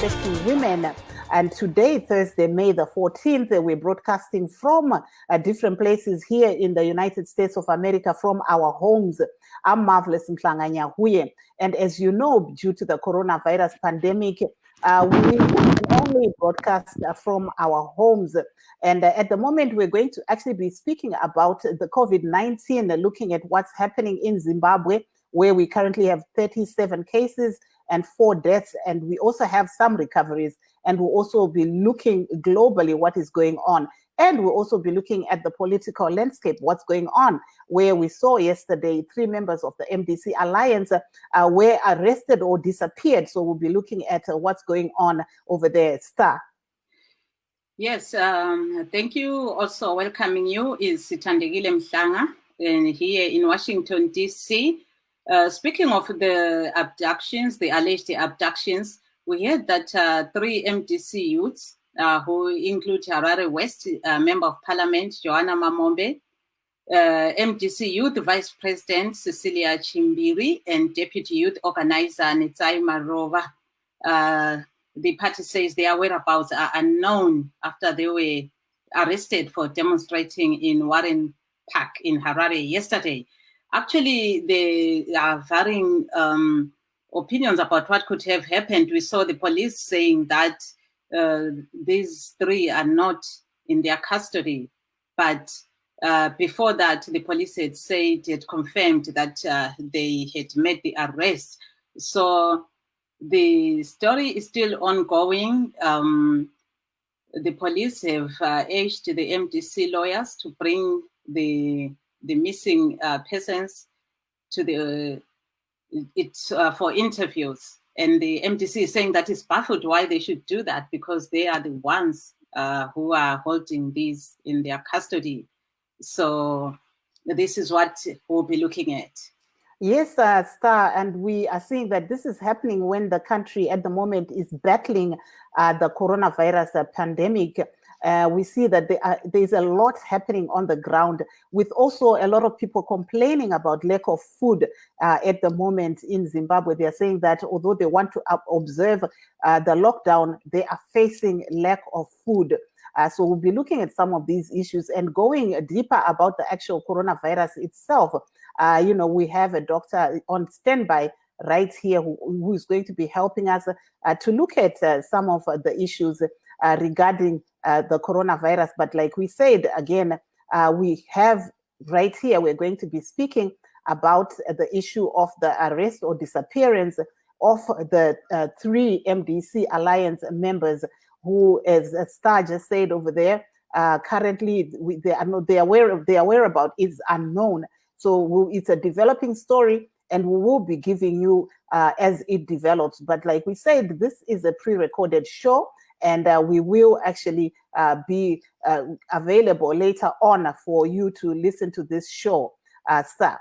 affecting women. And today, Thursday, May the 14th, we're broadcasting from different places here in the United States of America from our homes. I'm Marvelous Mhlanganya Huye. And as you know, due to the coronavirus pandemic, we can only broadcast from our homes. And at the moment, we're going to actually be speaking about the COVID-19, looking at what's happening in Zimbabwe, where we currently have 37 cases and 4 deaths. And we also have some recoveries. And we'll also be looking globally what is going on. And we'll also be looking at the political landscape, what's going on, where we saw yesterday 3 members of the MDC Alliance were arrested or disappeared. So we'll be looking at what's going on over there. Star. Yes, thank you. Also welcoming you is Sithandegile Mhlanga here in Washington, D.C. Speaking of the abductions, the alleged abductions, we heard that 3 MDC youths, who include Harare West Member of Parliament Joanna Mamombe, MDC Youth Vice President Cecilia Chimbiri, and Deputy Youth Organizer Netsai Marova. The party says their whereabouts are unknown after they were arrested for demonstrating in Warren Park in Harare yesterday. Actually, there are varying opinions about what could have happened. We saw the police saying that these 3 are not in their custody. But before that, the police had confirmed that they had made the arrest. So the story is still ongoing. The police have urged the MDC lawyers to bring the missing persons to the for interviews. And the MDC is saying that it's baffled why they should do that, because they are the ones who are holding these in their custody. So this is what we'll be looking at. Yes, Star, and we are seeing that this is happening when the country at the moment is battling the coronavirus pandemic. We see that there's a lot happening on the ground, with also a lot of people complaining about lack of food at the moment in Zimbabwe. They are saying that although they want to observe the lockdown, they are facing lack of food. So we'll be looking at some of these issues and going deeper about the actual coronavirus itself. We have a doctor on standby right here who is going to be helping us to look at some of the issues regarding the coronavirus. But like we said, again, we have right here, we're going to be speaking about the issue of the arrest or disappearance of the 3 MDC Alliance members who, as Star just said over there, currently their whereabouts is unknown. So it's a developing story, and we will be giving you as it develops. But like we said, this is a pre-recorded show, and we will actually be available later on for you to listen to this show. Star.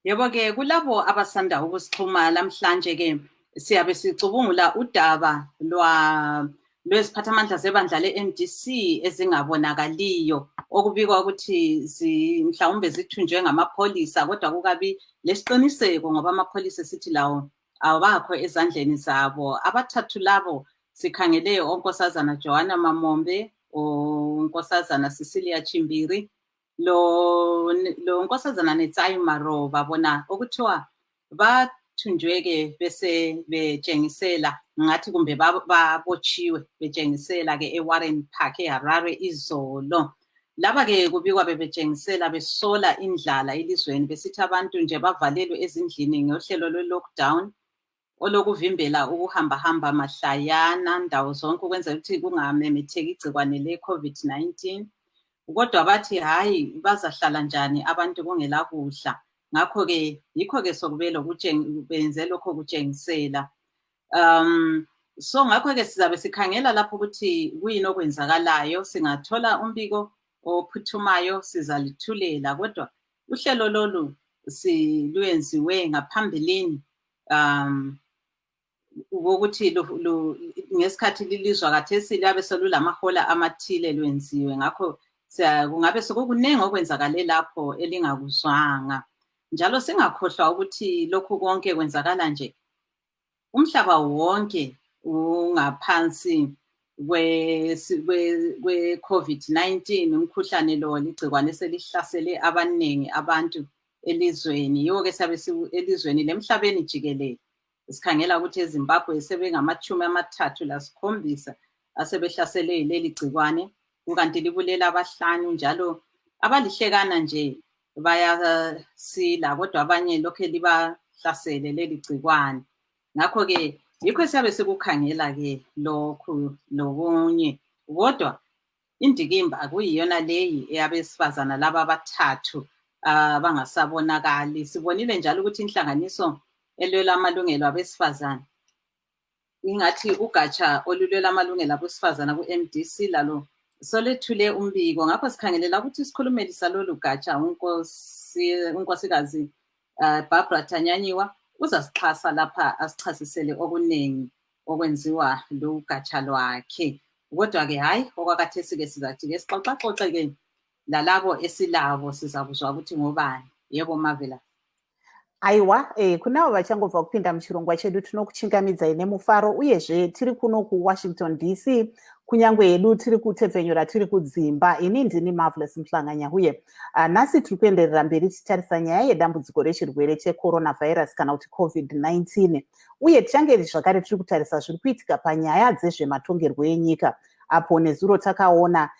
Yebo ke kulabo abasanda ukusixhuma namhlanje ke siyabe sicubungula udaba lweziphathamandla zebandla le-MDC ezingabonakaliyo, okubikwa ukuthi mhlawumbe zithunjwe ngamapholisa, kodwa kukabi lesiqiniseko ngoba amapholisa sithi lawo awakho ezandleni zabo. Abathathu labo sikhangele onkosazana Joanna Mamombe, onkosazana Cecilia Chimbiri, lo nkosazana Netsai Marova, bona okuthiwa bathunjweke bese betshengisela ngathi kumbe babotshiwe betshengisela ke eWarren Park eHarare izolo. Laba ke kubikwa bebetshengisela besola indlala elizweni, besithi abantu nje bavalelwe ezindlini ngohlelo lwe-lockdown olokuvimbela ukuhamba mahlayana ndawo zonke ukwenza ukuthi kungamemetheki igcikwane le-COVID-19. Kodwa bathi hayi, bazahlala njani abantu kungela kudla. Ngakho-ke yikho-ke sokubelo benze lokho kutshengisela. So ngakho-ke sizabe sikhangela lapho ukuthi kuyini okwenzakalayo. Singathola umbiko ophuthumayo sizalithulela, kodwa uhlelo lolu luyenziwe ngaphambilini ukuthi ngesikhathi lilizwa kathesi liyabe selulamahola amathile lwenziwe. Ngakho kungabe sekukuningi okwenzakale lapho elingakuzwanga. Njalo singakhohlwa ukuthi lokhu konke kwenzakala nje umhlaba wonke ungaphansi kwe-COVID-19 umkhuhlane lo ligcikwane selihlasele abaningi abantu elizweni. Yiwo-ke sabe elizweni lemhlabeni jikelele sikhangela ukuthi eZimbabwe sebengama-37 asebehlasele leli gcikwane, kukanti libulela abahlanu njalo abalihlekana nje bayasila kodwa abanye lokho libahlasele leli gcikwane. Ngakho-ke yikho siyabe sikukhangela-ke lokhu lokunye, kodwa indikimba kuyiyona leyi eyabesifazana laba abathathu abangasabonakali. Sibonile njalo ukuthi inhlanganiso elwela amalungelo abesifazana, ingathi ugatsha olulwela amalungelo abesifazana ku-MDC lalo solethule umbiko. Ngakho sikhangelela ukuthi isikhulumeli salolu gatsha unkosikazi Barbara Tanyanyiwa uzasixhasa lapha asichasisele okuningi okwenziwa lo gatsha lwakhe. Kodwa-ke hayi okwakhathesi-ke sizathi-ke sixoxaxoxe-ke lalabo esilabo sizakuzwa ukuthi ngobani. Yebo Mavela. Aiwa, kunavo vachangobva kupinda muchirongwa chedu tinokuchingamidzai nemufaro uyezve tiri kuno kuWashington DC, kunyange hedu tiri kutepfenyura tiri kudzimba. Ini ndini Marvelous Mhlanganya uye nhasi tiri kuenderera mberi tichitarisa nyaya yedambudziko rechirwere checoronavirus kana kuti COVID-19, uye tichange zvakare tiri kutarisa zviri kuitika panyaya dzezvematongerwo enyika, apo nezuro takaona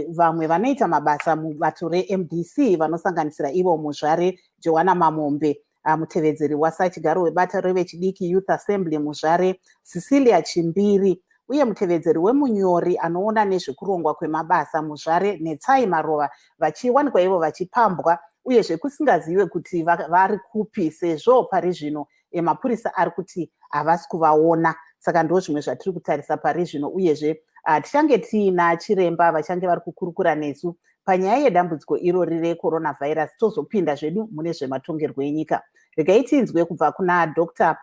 vamwe vanoita mabasa mubato reMDC vanosanganisira ivo muzvare Joanna Mamombe, mutevedzeri wasachigaro webato revechidiki Youth Assembly muzvare Cecilia Chimbiri, uye mutevedzeri wemunyori anoona nezvekurongwa kwemabasa muzvare Netsai Marova, vachiwanikwa ivo vachipambwa uyezve kusingazive kuti vari kupi sezvo pari zvino mapurisa ari kuti havasi kuvaona. Saka ndo zvimwe zvatiri kutarisa pari zvino, uyezve tichange tiina chiremba vachange vari kukurukura nesu panyaya yedambudziko irori recoronavirus, tozopinda zvedu mune zvematongerwo enyika. Regai tinzwe kubva kuna Dr.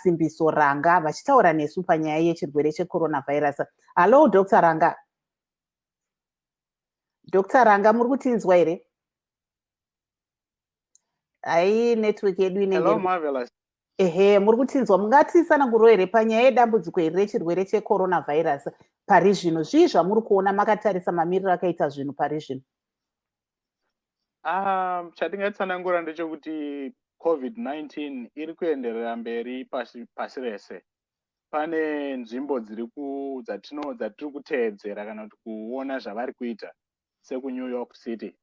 Simbiso Ranga vachitaura nesu panyaya yechirwere checoronavirus. Hallo Dr. Ranga. Dr. Ranga, muri kutinzwa here? Hai, network yedu inenge. Hello Marvelous. Ehe, muri kutinzwa. Mungatitsanangura here panyaya yedambudziko iri rechirwere checoronavirus pari zvino? Zvii zvamuri kuona makatarisa mamiriro akaita zvinhu pari zvino? Chatingatsanangura ndechekuti COVID-19 iri kuenderera mberi pasi rese. Pane nzvimbo dzatiri kuteedzera kana kuti kuona zvavari kuita seku-New York City.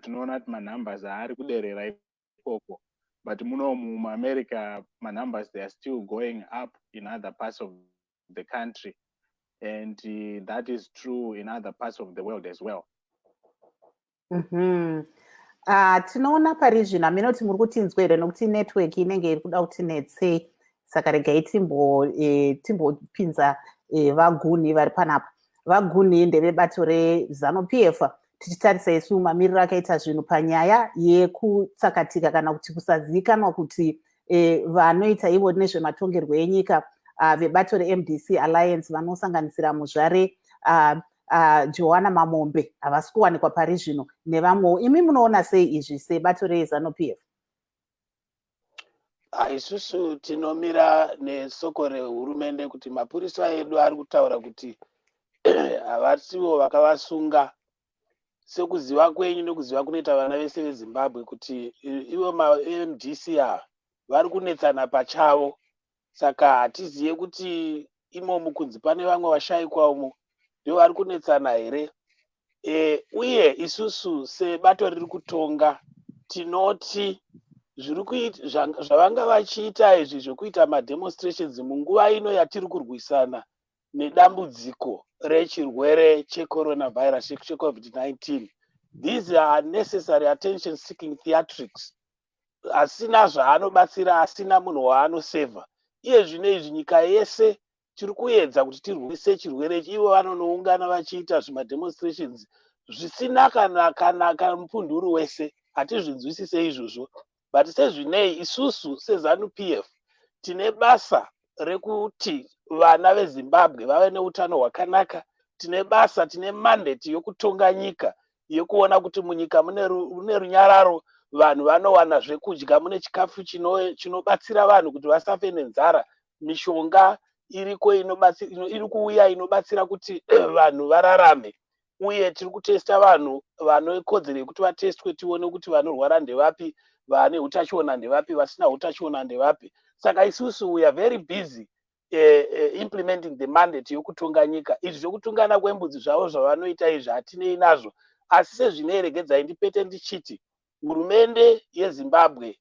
Tinoona kuti manumbers ari kuderera ikoko, but muno muAmerica numbers they are still going up in other parts of the country, and that is true in other parts of the world as well. Tinoona pari zvino aminoti muri kutinzwa here nokuti network inenge iri kuda kuti netsei, saka regai timbopinza vaguni vari panapa. Vaguni ndevebato reZANU-PF tichitarisa isu mamiriro akaita zvinhu panyaya yekutsakatika kana kuti kusazivikanwa kuti vanoita ivo nezvematongerwo enyika vebato reMDC Alliance vanosanganisira muzvare Joanna Mamombe havasi kuwanikwa pari zvino nevamwewo. Imi munoona sei izvi sebato reZANU-PF? Isusu tinomira nesoko rehurumende kuti mapurisa edu ari kutaura kuti havasiwo vakavasunga. Sekuziva kwenyu nekuziva kunoita vana vese veZimbabwe kuti ivo ma-MDC ava vari kunetsana pachavo, saka hatiziye kuti imomo kunzi pane vamwe vashayikwa umo ndio vari kunetsana here. Uye isusu sebato riri kutonga tinoti zvavanga vachiita izvi zvokuita mademonstrations munguva ino yatiri kurwisana nedambudziko rechirwere checoronavirus cheCovid-19, these are necessary attention seeking theatrics. Asina zvaanobatsira, asina munhu waanosevha. Iye zvino izvi nyika yese tiri kuedza kuti tirwise chirwere ichi, ivo vanonoungana vachiita zvimademonstrations zvisina kana mupunduru wese. Hatizvinzwisise izvozvo, but sezvinei isusu seZANU-PF tine basa rekuti vana veZimbabwe vave neutano hwakanaka. Tine basa, tine mandate yokutonga nyika, yokuona kuti munyika mune runyararo, vanhu vanowana zvekudya, mune chikafu chinobatsira vanhu kuti vasafe nenzara, mishonga iriko iri kuuya inobatsira kuti vanhu vararame, uye tiri kutesta vanhu vanokodzera yekuti vatestwe tione kuti vanorwara ndevapi, vane utachiona ndevapi, vasina utachiona ndevapi. Saka isusu we are very busy implementing the mandate yokutonga nyika. Izvi zvokutungana kwembudzi zvavo zvavanoita izvi hatinei nazvo, asi sezvinoeregedzai ndipete ndichiti hurumende yeZimbabwe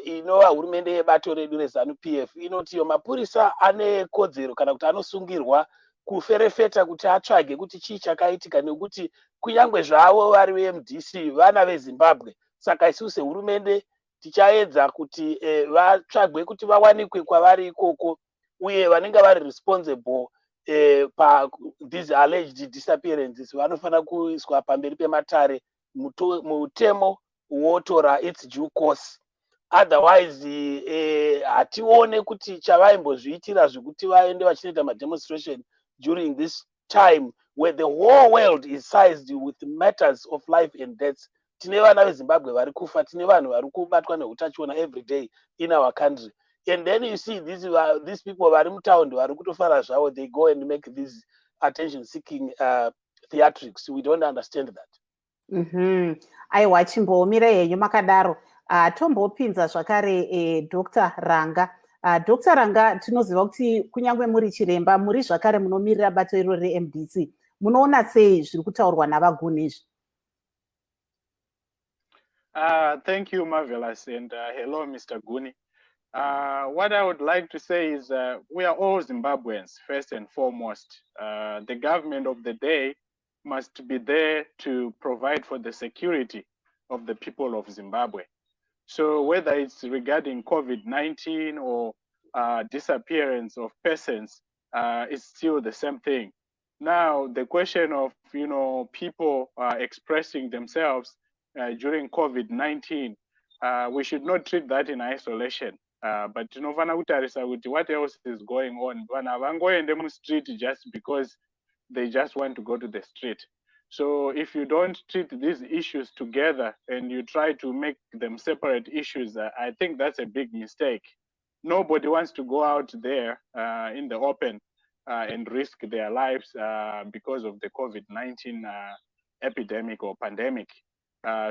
inova hurumende yebato redu reZANU-PF inoti iyo mapurisa ane kodzero kana kuti anosungirwa kuferefeta kuti atsvage kuti chii chakaitika, nekuti kunyangwe zvavo vari veMDC vana veZimbabwe. Saka isusu sehurumende tichaedza kuti vatsvagwe kuti vawanikwe kwavari ikoko, uye vanenge vari responsible pa these alleged disappearances vanofana kuiswa pamberi pematare, mutemo wotora its due course. Otherwise hatione kuti chavaimbozviitira zvekuti vaende vachinoita mademonstration during this time where the whole world is seized with matters of life and death. Tine vana veZimbabwe vari kufa, tine vanhu vari kubatwa neutachiona every day in our country. And then you see these people vari mutaundi vari kutofara zvavo, they go and make these attention seeking theatrics. We don't understand that. Aiwa, chimboomira henyu makadaro. Tombopinza zvakare Dr. Ranga. Dr. Ranga, tinoziva kuti kunyangwe muri chiremba muri zvakare munomirira bato iro reMDC. Munoona sei zviri kutaurwa navaguni izvi? Thank you, Marvelous, and hello, Mr. Guni. What I would like to say is we are all Zimbabweans, first and foremost. The government of the day must be there to provide for the security of the people of Zimbabwe. So whether it's regarding COVID-19 or disappearance of persons, it's still the same thing. Now, the question of, people expressing themselves during COVID-19, we should not treat that in isolation. But what else is going on? When going them on the street just because they just want to go to the street. So if you don't treat these issues together and you try to make them separate issues, I think that's a big mistake. Nobody wants to go out there in the open and risk their lives because of the COVID-19 epidemic or pandemic.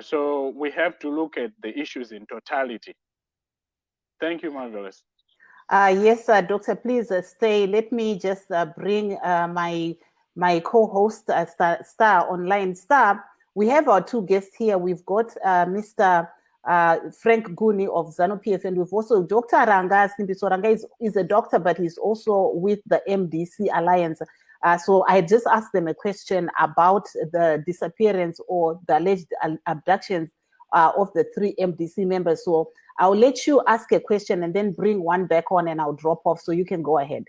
So we have to look at the issues in totality. Thank you, Marvelous. Yes, Doctor, please stay. Let me just bring my co-host, Star Online. Star, we have our two guests here. We've got Mr. Frank Guni of ZANU-PF, and we've also Dr. Ranga. Simbiso Ranga is a doctor, but he's also with the MDC Alliance. So I just asked them a question about the disappearance or the alleged abductions of the 3 MDC members. So I'll let you ask a question and then bring one back on, and I'll drop off so you can go ahead.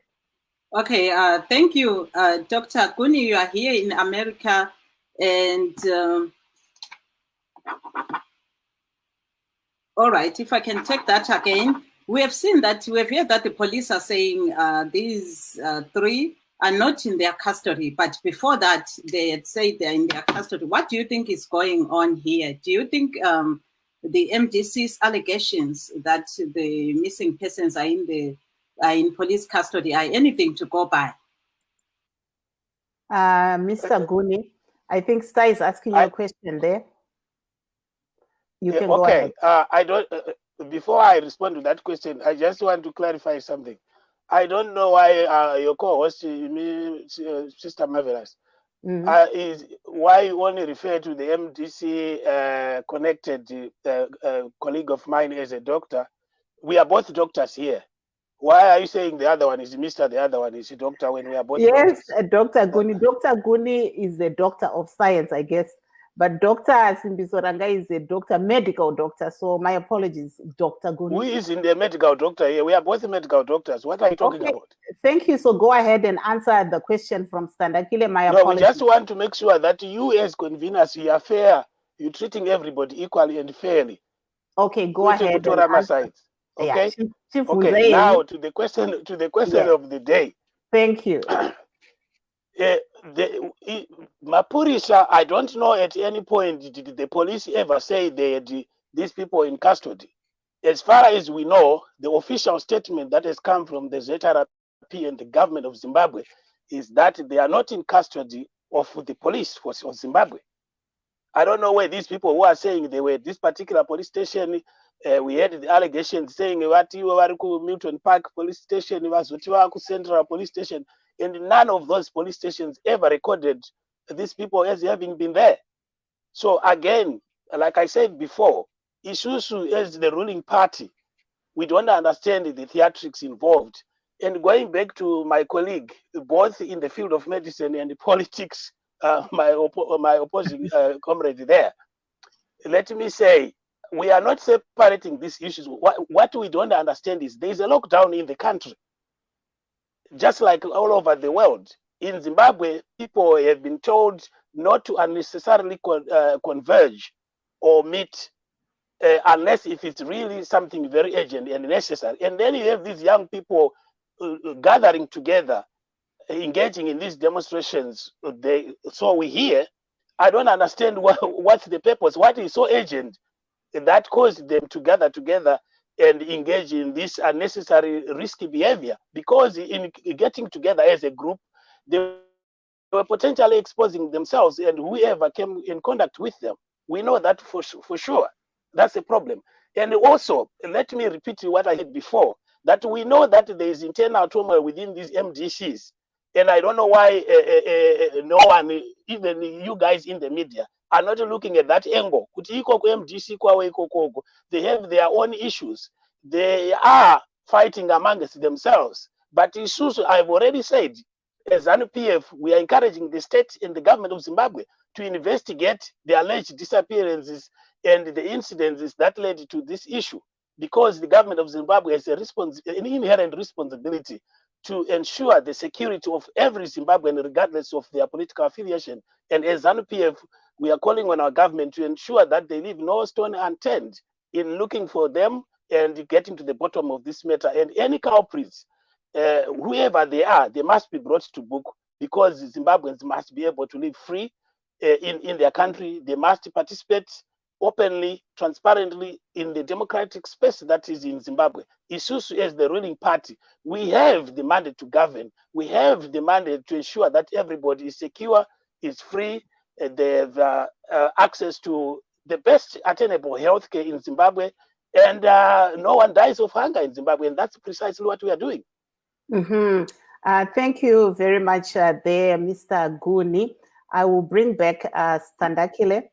Okay, thank you, Dr. Guni. You are here in America, and all right, if I can take that again. We have seen that, we have heard that the police are saying these 3 are not in their custody, but before that, they had said they're in their custody. What do you think is going on here? Do you think the MDC's allegations that the missing persons are in police custody are anything to go by? Mr. Guni, I think Star is asking you a question there. You can go ahead. I don't. Before I respond to that question, I just want to clarify something. I don't know why your co-host, Sister Marvelous, is why you only refer to the MDC connected colleague of mine as a doctor. We are both doctors here. Why are you saying the other one is Mr., the other one is a doctor when we are both doctors? Yes, Dr. Guni. Dr. Guni is a doctor of science, I guess. But Dr. Simbiso Ranga is a doctor, medical doctor. So my apologies, Dr. Guni. Who is in the medical doctor here? We are both medical doctors. What are you talking about? Thank you. So go ahead and answer the question from Standakile. My apologies. No, we just want to make sure that you as conveners, you are fair. You're treating everybody equally and fairly. Okay, go ahead. Okay. Yeah, okay. Now to the question of the day. Thank you. Mapurisha, I don't know at any point did the police ever say they had these people in custody. As far as we know, the official statement that has come from the ZRP and the government of Zimbabwe is that they are not in custody of the police of Zimbabwe. I don't know where these people who are saying they were at this particular police station. We had the allegations saying what you were to Milton Park police station, Central police station, and none of those police stations ever recorded these people as having been there. So again, like I said before, Isusu as the ruling party, we don't understand the theatrics involved. And going back to my colleague, both in the field of medicine and politics, my opposing comrade there, let me say, we are not separating these issues. What we don't understand is there is a lockdown in the country, just like all over the world. In Zimbabwe, people have been told not to unnecessarily converge or meet unless if it's really something very urgent and necessary. And then you have these young people gathering together, engaging in these demonstrations. So we hear, I don't understand what's the purpose, what is so urgent that caused them to gather together and engage in this unnecessary risky behavior. Because in getting together as a group, they were potentially exposing themselves and whoever came in contact with them. We know that for sure. That's a problem. And also, let me repeat what I said before, that we know that there is internal turmoil within these MDCs. And I don't know why no one, even you guys in the media, are not looking at that angle. They have their own issues. They are fighting amongst themselves. But Isusu, I've already said, as ZANU-PF, we are encouraging the state and the government of Zimbabwe to investigate the alleged disappearances and the incidences that led to this issue, because the government of Zimbabwe has an inherent responsibility to ensure the security of every Zimbabwean, regardless of their political affiliation. And as ZANU-PF, we are calling on our government to ensure that they leave no stone unturned in looking for them and getting to the bottom of this matter. And any culprits, whoever they are, they must be brought to book, because Zimbabweans must be able to live free in their country. They must participate openly, transparently in the democratic space that is in Zimbabwe. Isusu as the ruling party, we have the mandate to govern. We have the mandate to ensure that everybody is secure, is free, they have access to the best attainable healthcare in Zimbabwe, and no one dies of hunger in Zimbabwe. And that's precisely what we are doing. Thank you very much there, Mr. Guni. I will bring back Standakile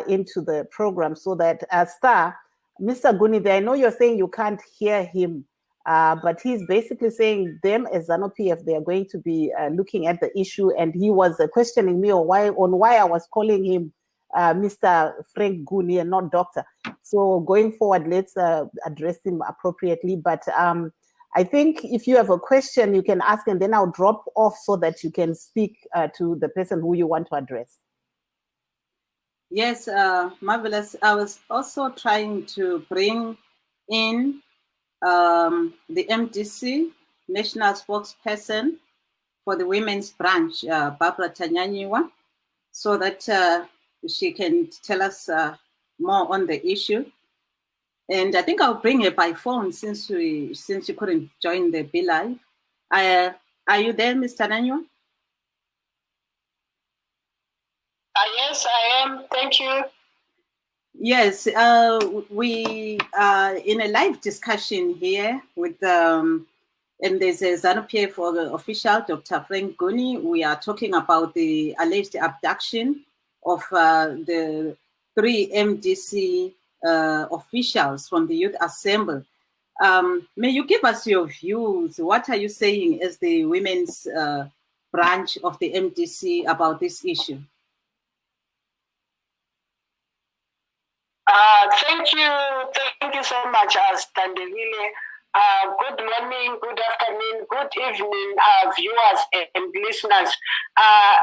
into the program so that Star, Mr. Guni, I know you're saying you can't hear him, but he's basically saying them as ZANU-PF, they are going to be looking at the issue, and he was questioning me on why I was calling him Mr. Frank Guni and not Doctor. So going forward, let's address him appropriately. But I think if you have a question, you can ask, and then I'll drop off so that you can speak to the person who you want to address. Yes, marvelous. I was also trying to bring in the MDC, National Spokesperson for the Women's Branch, Barbara Tanyanyiwa, so that she can tell us more on the issue. And I think I'll bring her by phone since you couldn't join the Be Live. Are you there, Mr. Tanyanyiwa? Yes, I am. Thank you. Yes, we are in a live discussion here with, and there's a ZANU-PF official, Dr. Frank Guni. We are talking about the alleged abduction of the 3 MDC officials from the Youth Assembly. May you give us your views? What are you saying as the women's branch of the MDC about this issue? Thank you so much, Standevile. Good morning, good afternoon, good evening, viewers and listeners.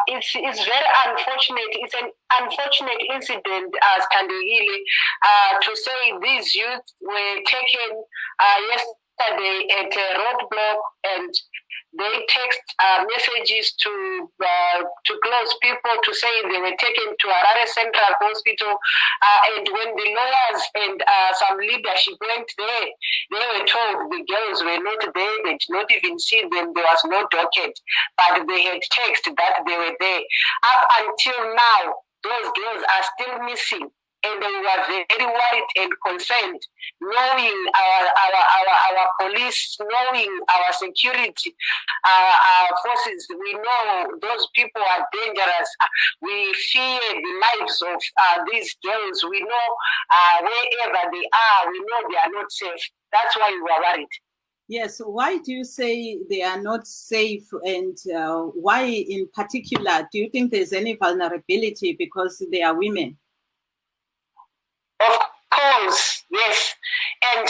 It's very unfortunate. It's an unfortunate incident, Standevile, to say these youth were taken yesterday at a roadblock, and they text messages to close people to say they were taken to Harare Central Hospital. And when the lawyers and some leadership went there, they were told the girls were not there. They did not even see them. There was no docket, but they had text that they were there. Up until now, those girls are still missing. And we were very worried and concerned, knowing our police, knowing our security forces. We know those people are dangerous. We fear the lives of these girls. We know wherever they are, we know they are not safe. That's why we were worried. Yes, why do you say they are not safe, and why in particular do you think there's any vulnerability because they are women? Of course, yes. And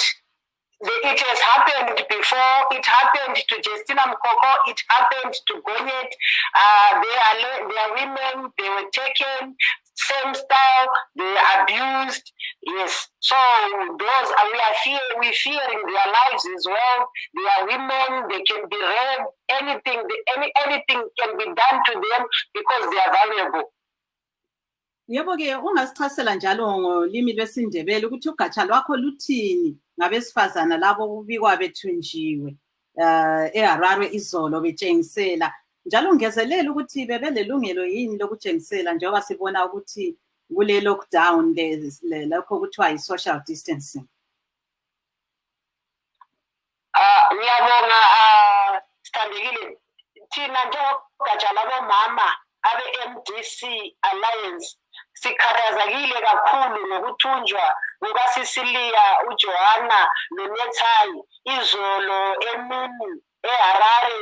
it has happened before. It happened to Justina Mkoko. It happened to Gonyet. They are women. They were taken. Same style. They were abused. Yes. So we're fearing their lives as well. They are women. They can be raped. Anything can be done to them because they are vulnerable. Yebo ke ungasichasela njalo ngolimi lwesiNdebele ukuthi ugatsha lwakho luthini ngabesifazana labo kubikwa bethunjiwe eHarare izolo betshengisela njalo ungezelela ukuthi bebelelungelo yini lokutshengisela njengoba sibona ukuthi kule lockdown lokho kuthiwa yi-social distancing. Ngiyabonga Sithandekile, thina njengogatsha labomama abe-MDC Alliance sikhathazekile kakhulu ngokuthunjwa kukaSicilia uJohanna noNethayi izolo emini eHarare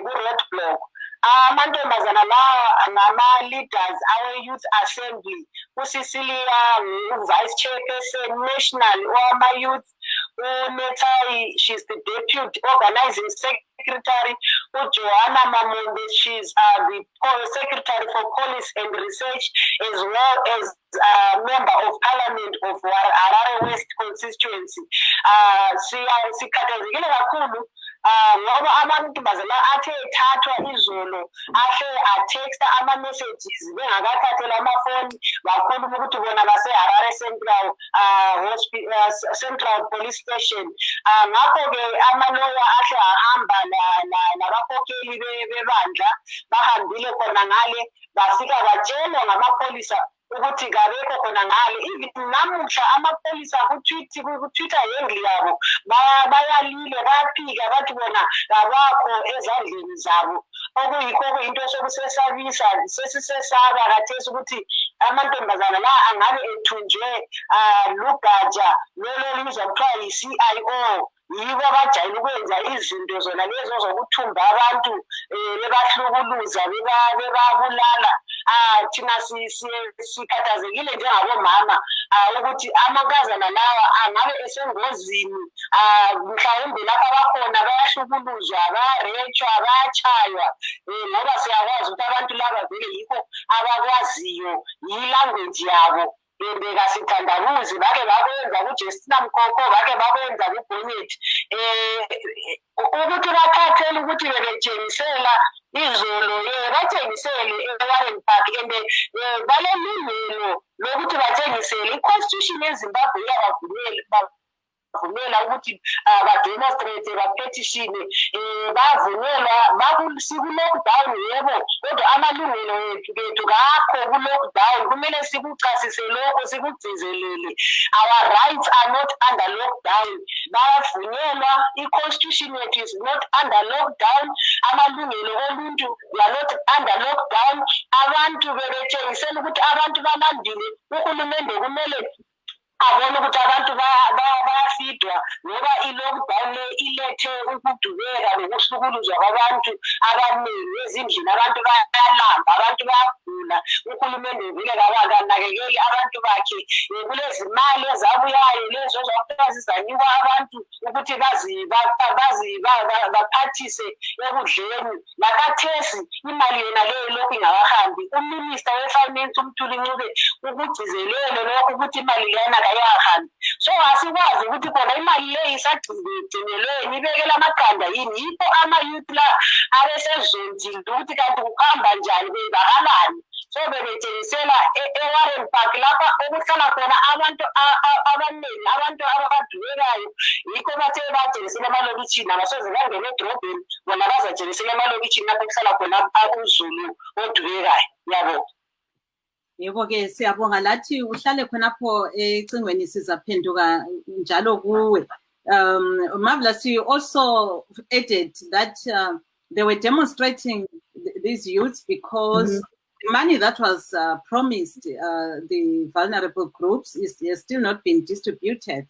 ku-roadblock. Amantombazana lawa ngama-leaders awe-Youth Assembly. uSicilia ngu-Vice Chairperson National wama-Youth. uNethayi, she's the Deputy Organizing Secretary. uJohanna Mamonde, she's the Secretary for Policy and Research, as well as Member of Parliament of Harare West Constituency. Sikhathazekile kakhulu ngoba amantombazana athe ethathwa izolo ahle atexta ama-messages bengakathathela amafoni bakhuluma ukuthi bona base-Harare Central Police Station. Ngakho-ke amaloya ahle ahamba nabakhokheli bebandla bahambile khona ngale bafika batshelwa ngamapholisa ukuthi kabekho khona ngale. Even namuhla amapholisa ku-Twitter handle yabo bayalile bayaphika bathi bona kabakho ezandleni zabo, okuyikho into sokusesabisa sesisesaba kathesi ukuthi amantombazana la angabe ethunjwe lugatsha lolo lubizwa kuthiwa yi-CIO. Yibo abajayele ukwenza izinto zona lezo zokuthumba abantu bebahlukuluza bebabulala. Thina sikhathazekile njengabomama ukuthi amankazana lawa angabe esengozini, mhlawumbe lapha abakhona bayahlukuluzwa, bayarechwa, bayachaywa, ngoba siyakwazi ukuthi abantu laba vele yikho abakwaziyo, yi-language yabo. Kasithandabuzi bake bakwenza kuJustina Mkoko, bake bakwenza kuGonyet, ukuthi bathathele ukuthi bebetshengisela izolo batshengisele eWarren Park, and balelungelo lokuthi batshengisele. I-Constitution yeZimbabwe bavumela ukuthi bademonstrate bapetishine, bavunyelwa siku-lockdown yebo, kodwa amalungelo ethu kakho ku-lockdown. Kumele sikuchasise lokho, sikugcizelele. Our rights are not under lockdown. Bavunyelwa, i-Constitution yethu is not under lockdown. Amalungelo oluntu are not under lockdown. Abantu bebetshengisela ukuthi abantu balandile. Uhulumende kumele abona ukuthi abantu bayafidwa ngoba i-lockdown ilethe ukudubeka nokuhlukuluzwa kwabantu abaningi ezindlini. Abantu bayalamba, abantu bayagula. Uhulumende vele akanakekeli abantu bakhe. Kulezi mali ezabuyayo lezo zokuthi zizanikwa abantu ukuthi baphathise ekudleni. Lakathesi imali yona leyo lokhu ingakahambi. Uminister we-Finance uMthuli Ncube ukugcizelele lokho ukuthi imali lena yakhani so asikwazi ukuthi khona imali le isagcinelweni ibekela amaqanda yini yipho ama-youth la abesezonzile ukuthi kanti kuhamba njani bengakalani so bebetshengisela e-Warren Park lapha okuhlala khona abantu abaningi abantu abadubekayo yikho bathe batshengisela emalokitshini abasoze bangene edrobheni bona bazatshengisela emalokitshini lapho kuhlala khona uzulu odubekayo yabo. Yebo-ke siyabonga lathi uhlale khonapho ecingweni sizaphenduka njalo kuwe. Marvelous, you also added that they were demonstrating these youths because the money that was promised the vulnerable groups has still not been distributed.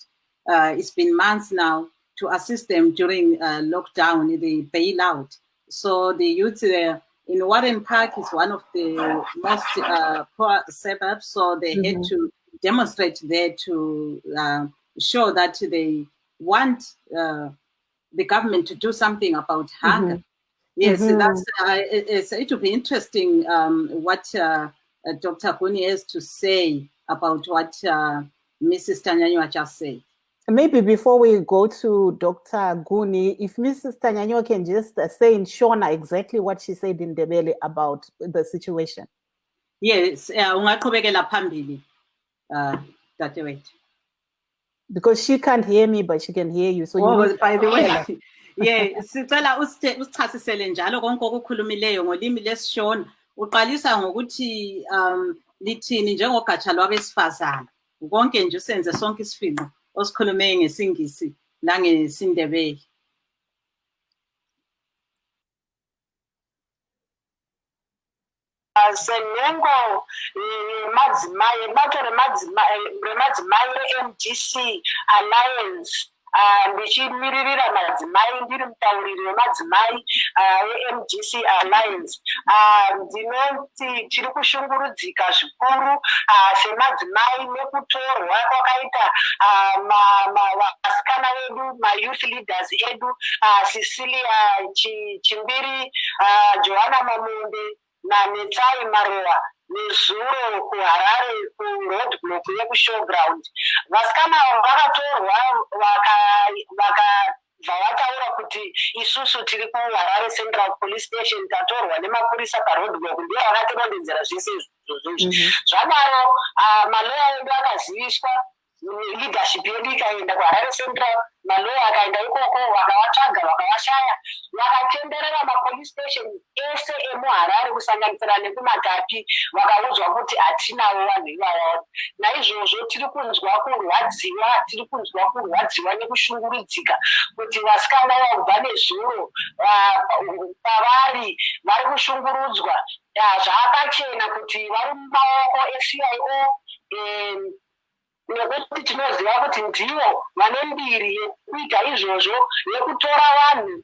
It's been months now to assist them during lockdown, the bailout. So the youth in Warren Park is one of the most poor suburbs, so they had to demonstrate there to show that they want the government to do something about hunger. Yes, that's it will be interesting what Dr. Guni has to say about what Mrs. Tanyanywa just said. Maybe before we go to Dr. Guni, if Mrs. Tanyanywa can just say in Shona exactly what she said in Ndebele about the situation. Yes, ungaqhubekela phambili, Dadewethu. Because she can't hear me, but she can hear you. So by the way, yeah, sicela usichasisele njalo konke okukhulumileyo ngolimi lesishona. Uqalisa ngokuthi lithini njengogatsha lwabesifazana. Konke nje usenze sonke isifinqo osikhulume ngesingisi nangesindebele. Senengo madzimai MDC Alliance ndichimiririra madzimai ndiri mutauriri wemadzimai MDC Alliance ndinoti tiri kushungurudzika zvikuru semadzimai nekutorwa kwakaita vasikana vedu mayouth leaders edu Cecilia Chimbiri, Johanna Mamunde naNetsai Maruwa nezuro kuHarare kuroadblock yekushowground. Vasikana vakatorwa vakabva vataura kuti isusu tiri kuHarare Central Police Station tatorwa nemapurisa paroadblock ndiyo vakatirondedzera zvese izvozvo. Zvadaro maloya edu akaziviswa leadership yedu ikaenda kuHarare Central, maloya akaenda ikoko vakavatsvaga vakavashaya vakatenderera mapolice station ese emuHarare kusanganisira nekuMatapi vakaudzwa kuti hatinawo vanhu ivavo. Naizvozvo tiri kunzwa kurwadziwa nekushungurudzika kuti vasikana vakubva nezuro pavari vari kushungurudzwa. Zvakachena kuti vari mumaoko eCIO nekuti tinoziva kuti ndivo vane mbiri yekuita izvozvo yekutora vanhu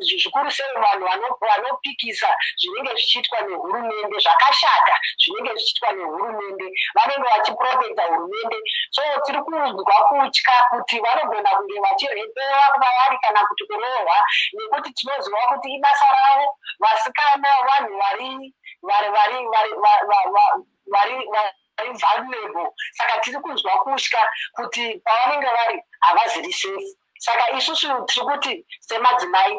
zvikuru sei vanhu vanopikisa zvinenge zvichiitwa nehurumende zvakashata zvinenge zvichiitwa nehurumende vanenge vachiprotecta hurumende. So tiri kunzwa kutya kuti vanogona kunge vachirepewa kuvavari kana kuti kurohwa nekuti tinoziva kuti ibasa ravo vasikana vanhu vari vulnerable. Saka tiri kunzwa kutya kuti pavanenge vari havaziri safe. Saka isusu tiri kuti semadzimai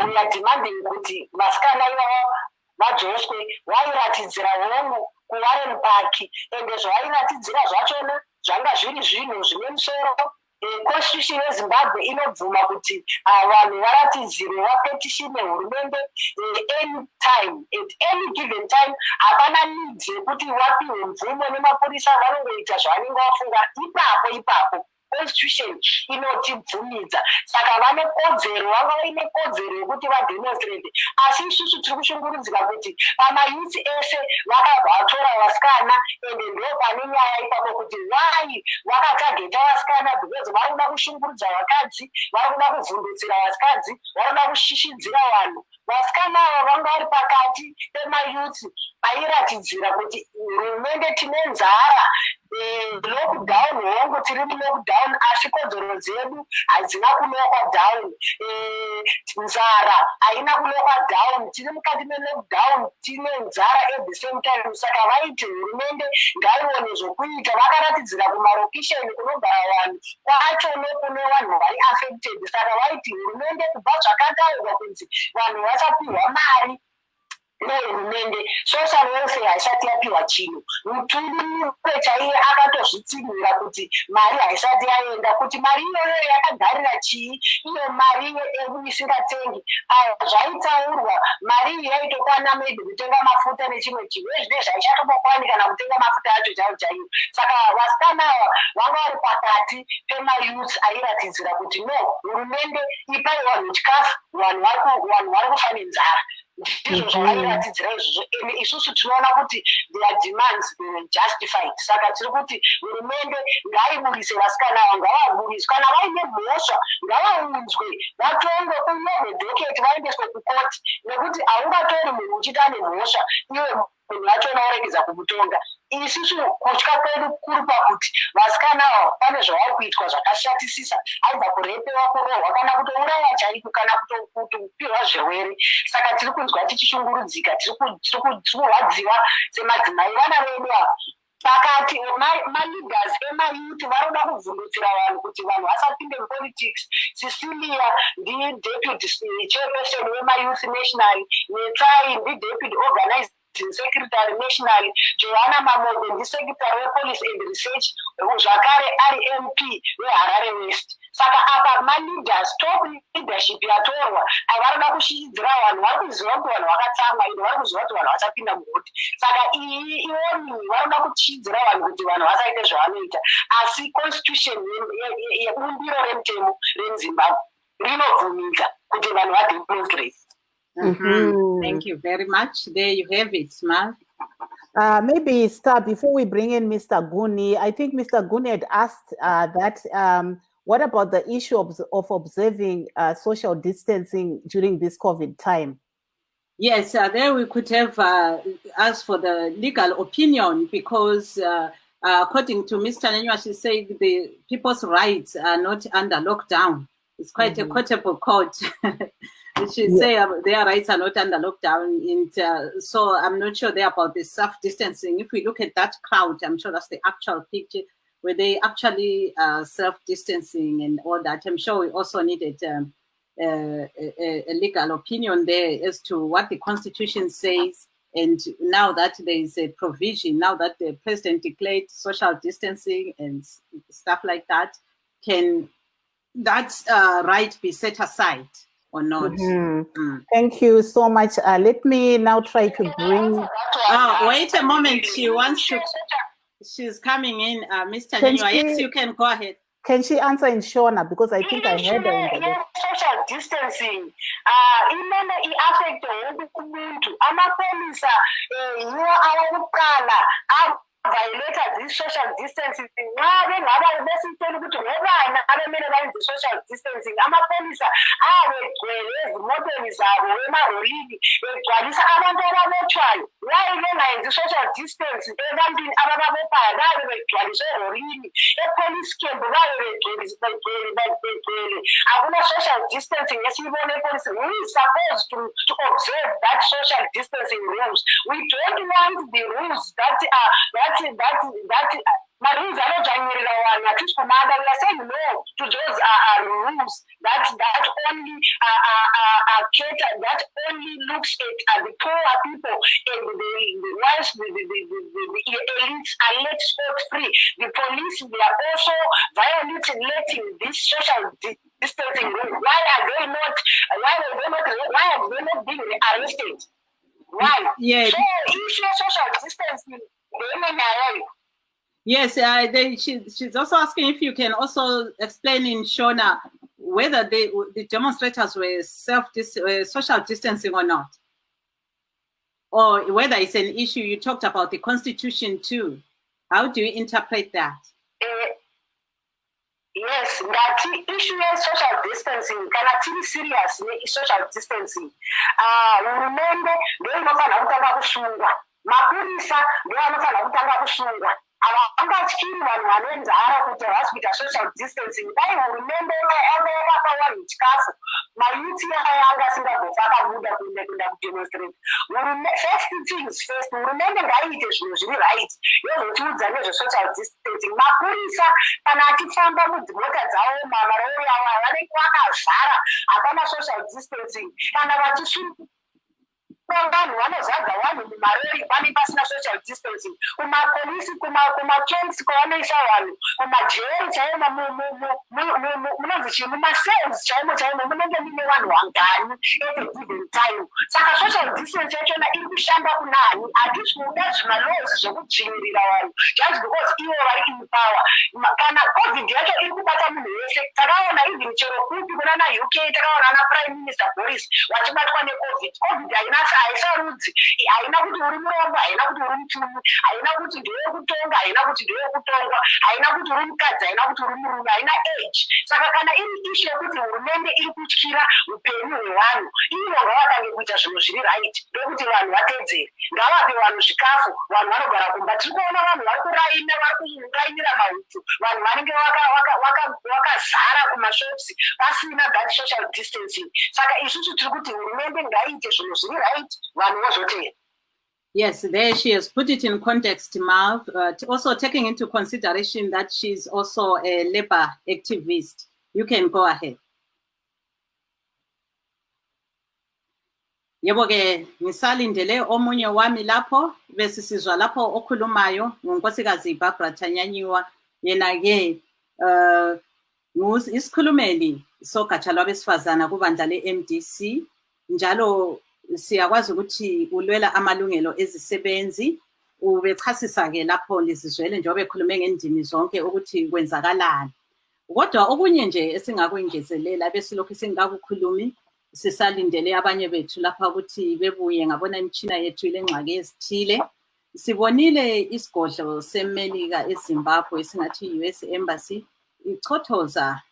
we are demanding kuti vasikana ivavo vadzoswe. Vairatidzira hongu kuWarren Park ende zvairatidzira zvachona zvanga zviri zvinhu zvine musoro. Constitution yeZimbabwe inobvuma kuti vanhu varatidzire vapetishine hurumende at any given time. Hapana need yekuti vapiwe mvumo nemapurisa vanongoita zvavanenge vafunga ipapo. Constitution inotibvumidza. Saka vane kodzero, vanga vaine kodzero yekuti vademonstrate. Asi isusu tiri kushungurudzika kuti pamayouth ese vakabvatora vasikana ende ndo pane nyaya ipapo kuti why vakatageta vasikana because vari kuda kushungurudza vakadzi, vari kuda kuvhundutsira vakadzi, vari kuda kushishidzira vanhu. Vasikana ava vanga vari pakati pemayouth vairatidzira kuti hurumende tine nzara lockdown hongo tiri mulockdown asi kodzero dzedu hadzina kulokwa down, nzara haina kulokwa down, tiri mukati melockdown tine nzara at the same time. Saka vaiti hurumende ngaione zvokuita, vakaratidzira kumarokisheni kunogara vanhu kwacho nokune vanhu vari affected. Saka vaiti hurumende kubva zvakataurwa kunzi vanhu vachapiwa mari nehurumende, social welfare haisati yapiwa chinhu. Muturupe chaiye akatozvitsinhira kuti mari haisati yaenda, kuti mari iyoyo yakagarira chii, iyo mari isingatengi. Zvaitaurwa mari iyi yaitokwana maybe kutenga mafuta nechimwe chinhu, zvinezvi haichatombokwana kana kutenga mafuta acho chaiwo chaiwo. Saka vasikana ava vanga vari pakati pemayouth airatidzira kuti no, hurumende ipai vanhu chikafu, vanhu vari kufa nenzara. Ndizvo zvavairatidzira izvozvo, ende isusu tinoona kuti their demands were justified. Saka tiri kuti hurumende ngaiburise vasikana ava, ngavaburiswe. Kana vaine mhosva ngavaunzwe, vatongwe kunyorwe dhoketi vaendeswe kukoti, nekuti haungatori munhu uchita nemhosva iwe munhu wacho unoregedza kumutonga. Isusu kutya kwedu kuri pakuti vasikana ava pane zvavari kuitwa zvakashatisisa, aibva kurepewa, kurohwa kana kutouraya chaiko, kana kutopiwa zvirwere. Saka tiri kunzwa tichishungurudzika, tiri kurwadziwa semadzimai. Vana vedu ava pakati maleaders emayouth varoda kuvhundutsira vanhu kuti vanhu vasapinde mupolitics. Cecilia ndideputy chairperson wemayouth national, Netsai ndideputy organizing secretary national, Joanna Mamode ndisecretary wepolice and research, zvakare ari MP weHarare West. Saka apa maleaders, top leadership yatorwa, avaroda kushidzira vanhu, vari kuziva kuti vanhu vakatsamwa, ino vari kuziva kuti vanhu vachapinda mugoti. Saka ioni varoda kuchidzira vanhu kuti vanhu vasaite zvavanoita, asi constitution yebumbiro remutemo rezimbabwe rinobvumidza kuti vanhu vademonstrate. Thank you very much. There you have it, Mark. Maybe start before we bring in Mr. Guni. I think Mr. Guni had asked that what about the issue of observing social distancing during this COVID time? Yes, there we could have asked for the legal opinion, because according to Mr. Nenywa, she said the people's rights are not under lockdown. It's quite a quotable quote. She say their rights are not under lockdown, and so I'm not sure there about the self-distancing. If we look at that crowd, I'm sure that's the actual picture where they actually self-distancing and all that. I'm sure we also needed a legal opinion there as to what the Constitution says. And now that there is a provision, now that the president declared social distancing and stuff like that, can that right be set aside or not? Thank you so much. Let me now try to bring... wait a moment. She wants to... She's coming in, Mr. Nenywa. Yes, you can go ahead. Can she answer in Shona? Because I think I heard her in the social distancing. Imene i-affect wonke umuntu. Amapolisa yiwo awokuqala violated this social distancing. Nxa bengaba besitshela ukuthi ngobani abemele bayenze social distancing, amapolisa abegcwele ezimotweni zabo emarolini begcwalisa abantu ababotshwayo. Why bengayenzi social distance ebantwini abababophayo babe begcwaliswe erolini, epolice camp babe begcwele. Akuna social distancing esiyibona epolice. We are supposed to observe that social distancing rules. We don't want the rules that rules are not January one. At least commander, we are saying no to those rules that only cater, that only looks at the poor people and the ones, the elites are let sport free. The police, they are also violating this social distancing rule. Why are they not being arrested? Why? Yeah. So if your social distancing, yes, she's also asking if you can also explain in Shona whether the demonstrators were social distancing or not, or whether it's an issue. You talked about the Constitution too. How do you interpret that? Yes, that issue is social distancing. Can actually serious social distancing. Remember, they know that mapurisa ndio anofana kutanga kusungwa. havangatyiri vanhu vanenzara kuti havasi kuita social distancing. Dai hurumende yanga yakapa vanhu chikafu, mayuthi anga asingazofa akabuda kuenda kudemonstrate. First things first, hurumende ngaiite zvinhu zviri right, yozotiudza nezve-social distancing. Mapurisa kana achifamba mudzimota dzavo, marori avo vanenge vakazara, hapana social distancing. Kana vachisvika vanhu vanozadza vanhu mumarori pane pasina social distancing. Kumapolisi, kumacamps kwavanoisa vanhu, kumajeri chaimo, munonzi chii, mumacells chaimo munenge mune vanhu vangani at a given time. Saka social distance yachona iri kushanda kuna ani. Hatisi kuda zvimalaws zvokudzvinyirira vanhu just because ivo vari in power. Kana covid yacho iri kubata munhu wese, takaona even chero kupi kunana UK, takaona ana prime minister Boris vachibatwa necovid. Covid haisarudzi, haina kuti uri murombo, haina kuti uri mupfumi, haina kuti ndewekutonga, haina kuti ndewekutongwa, haina kuti uri mukadzi, haina kuti uri murume, haina age. Saka kana iri ishu yekuti hurumende iri kutyira upenyu hwevanhu, ivo ngavatange kuita zvinhu zviri right, ndokuti vanhu vatedzere. Ngavape vanhu zvikafu, vanhu vanogara kumba. Tiri kuona vanhu vari kuraina, vari kurainira mahupfu, vanhu vanenge vakazara kumashops pasina that social distancing. Saka isusu tiri kuti hurumende ngaiite zvinhu zviri right, vanhu vozotevera. Yes, there she has put it in context, Marv, also taking into consideration that she's also a labor activist. You can go ahead. Yebo-ke ngisalindele omunye wami lapho bese sizwa lapho okhulumayo ngonkosikazi Barbara Tanyanyiwa. Yena-ke isikhulumeli sogatsha lwabesifazana kubandla le-MDC, njalo siyakwazi ukuthi ulwela amalungelo ezisebenzi. Ubechasisa-ke lapho lizizwele njengoba ekhulume ngendimi zonke ukuthi kwenzakalani. Kodwa okunye nje esingakwingezelela besilokhu singakukhulumi, sisalindele abanye bethu lapha ukuthi bebuye. Ngabona imitshina yethu ilengxaki ezithile. Sibonile isigodlo seMelika eZimbabwe esingathi US Embassy ichothoza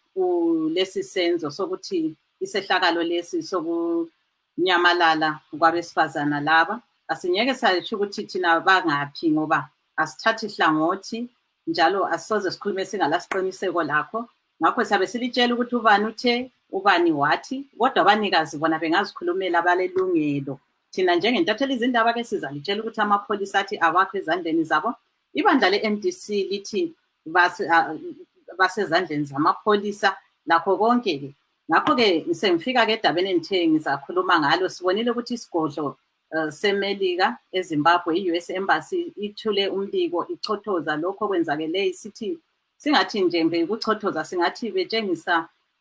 lesi senzo sokuthi isehlakalo lesi sokunyamalala kwabesifazana laba. Asingeke satsho ukuthi thina bangaphi ngoba asithathi hlangothi, njalo asisoze sikhulume singalasiqiniseko lakho. Ngakho siyabe silitshela ukuthi ubani uthe, ubani wathi, kodwa abanikazi bona bengazikhulumela balelungelo. Thina njengentatheli izindaba-ke sizalitshela ukuthi amapholisa athi awakho ezandleni zabo. Ibandla le-MDC lithi basezandleni zamapholisa lakho konke-ke. Ngakho-ke sengifika-ke edabeni engithe ngizakhuluma ngalo. Sibonile ukuthi isigodlo seMelika eZimbabwe, i-US Embassy, ithule umbiko ichothoza lokho kwenzakeleyo. Sithi singathi nje ukuchothoza, singathi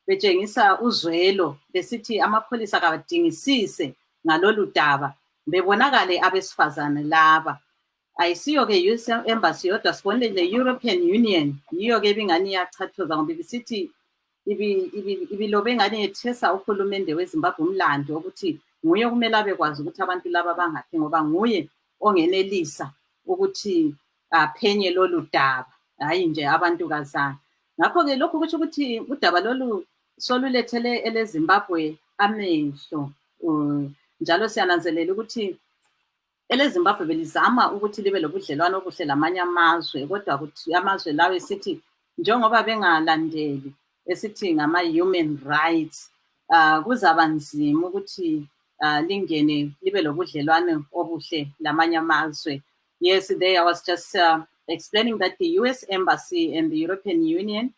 betshengisa uzwelo, besithi amapholisa kabadingisise ngalolu daba, bebonakale abesifazane laba. Ayisiyo-ke US Embassy yodwa, sibonile ne-European Union yiyo-ke ibingani iyachathoza ngoba ibisithi ibilobe engani yethesa uhulumende weZimbabwe umlando ukuthi nguye kumele abekwazi ukuthi abantu laba bangaphi, ngoba nguye ongenelisa ukuthi aphenye lolu daba, hayi nje abantukazana. Ngakho-ke lokhu kusho ukuthi udaba lolu solulethele eleZimbabwe amehlo, njalo siyananzelela ukuthi eleZimbabwe belizama ukuthi libe lobudlelwano obuhle lamanye amazwe, kodwa ukuthi amazwe lawo esithi njengoba bengalandeli esithi ngama-human rights, kuzaba nzima ukuthi lingene libe lobudlelwano obuhle lamanye amazwe. Yes, there I was just explaining that the US Embassy and the European Union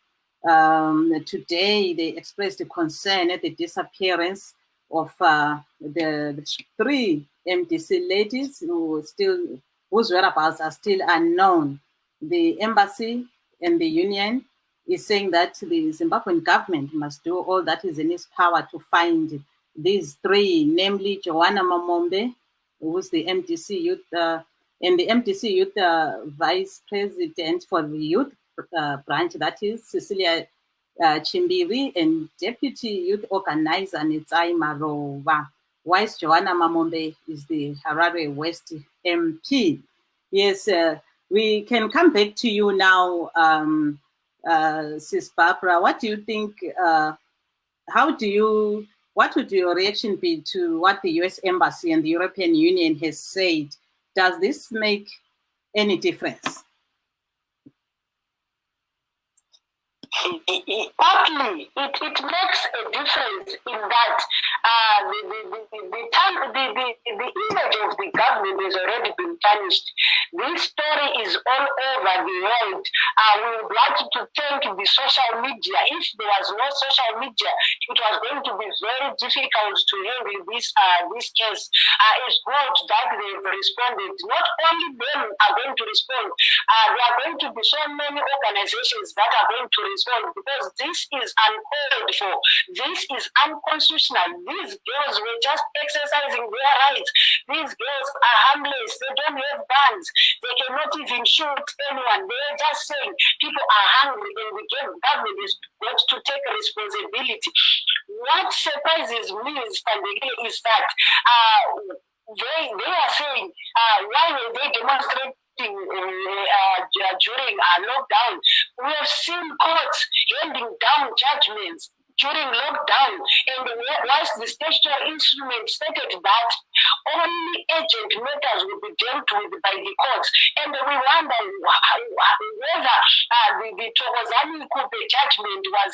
today they expressed a concern at the disappearance of the 3 MDC ladies whose whereabouts are still unknown. The embassy and the union is saying that the Zimbabwean government must do all that is in its power to find these 3, namely Joanna Mamombe, who's the MDC youth, and the MDC youth vice president for the youth branch, that is Cecilia Chimbiri, and deputy youth organizer Netsai Marova. Whilst Joanna Mamombe is the Harare West MP. Yes, we can come back to you now, Sis Barbara. What do you think? What would your reaction be to what the US Embassy and the European Union has said? Does this make any difference? partly it makes a difference in that the image of the government has already been tarnished. This story is all over the world. We would like to thank the social media. If there was no social media, it was going to be very difficult to handle this case. It's good that they've responded. Not only them are going to respond, there are going to be so many organizations that are going to respond, because this is uncalled for. This is unconstitutional. These girls were just exercising their rights. These girls are harmless. They don't have guns. They cannot even shoot anyone. They are just saying people are hungry and the government is got to take responsibility. What surprises me is that they are saying, why were they demonstrating during lockdown? We have seen courts handing down judgments during lockdown, and once the statutory instrument stated that only urgent matters will be dealt with by the courts, and we wonder whether the Thokozani Coupe judgment was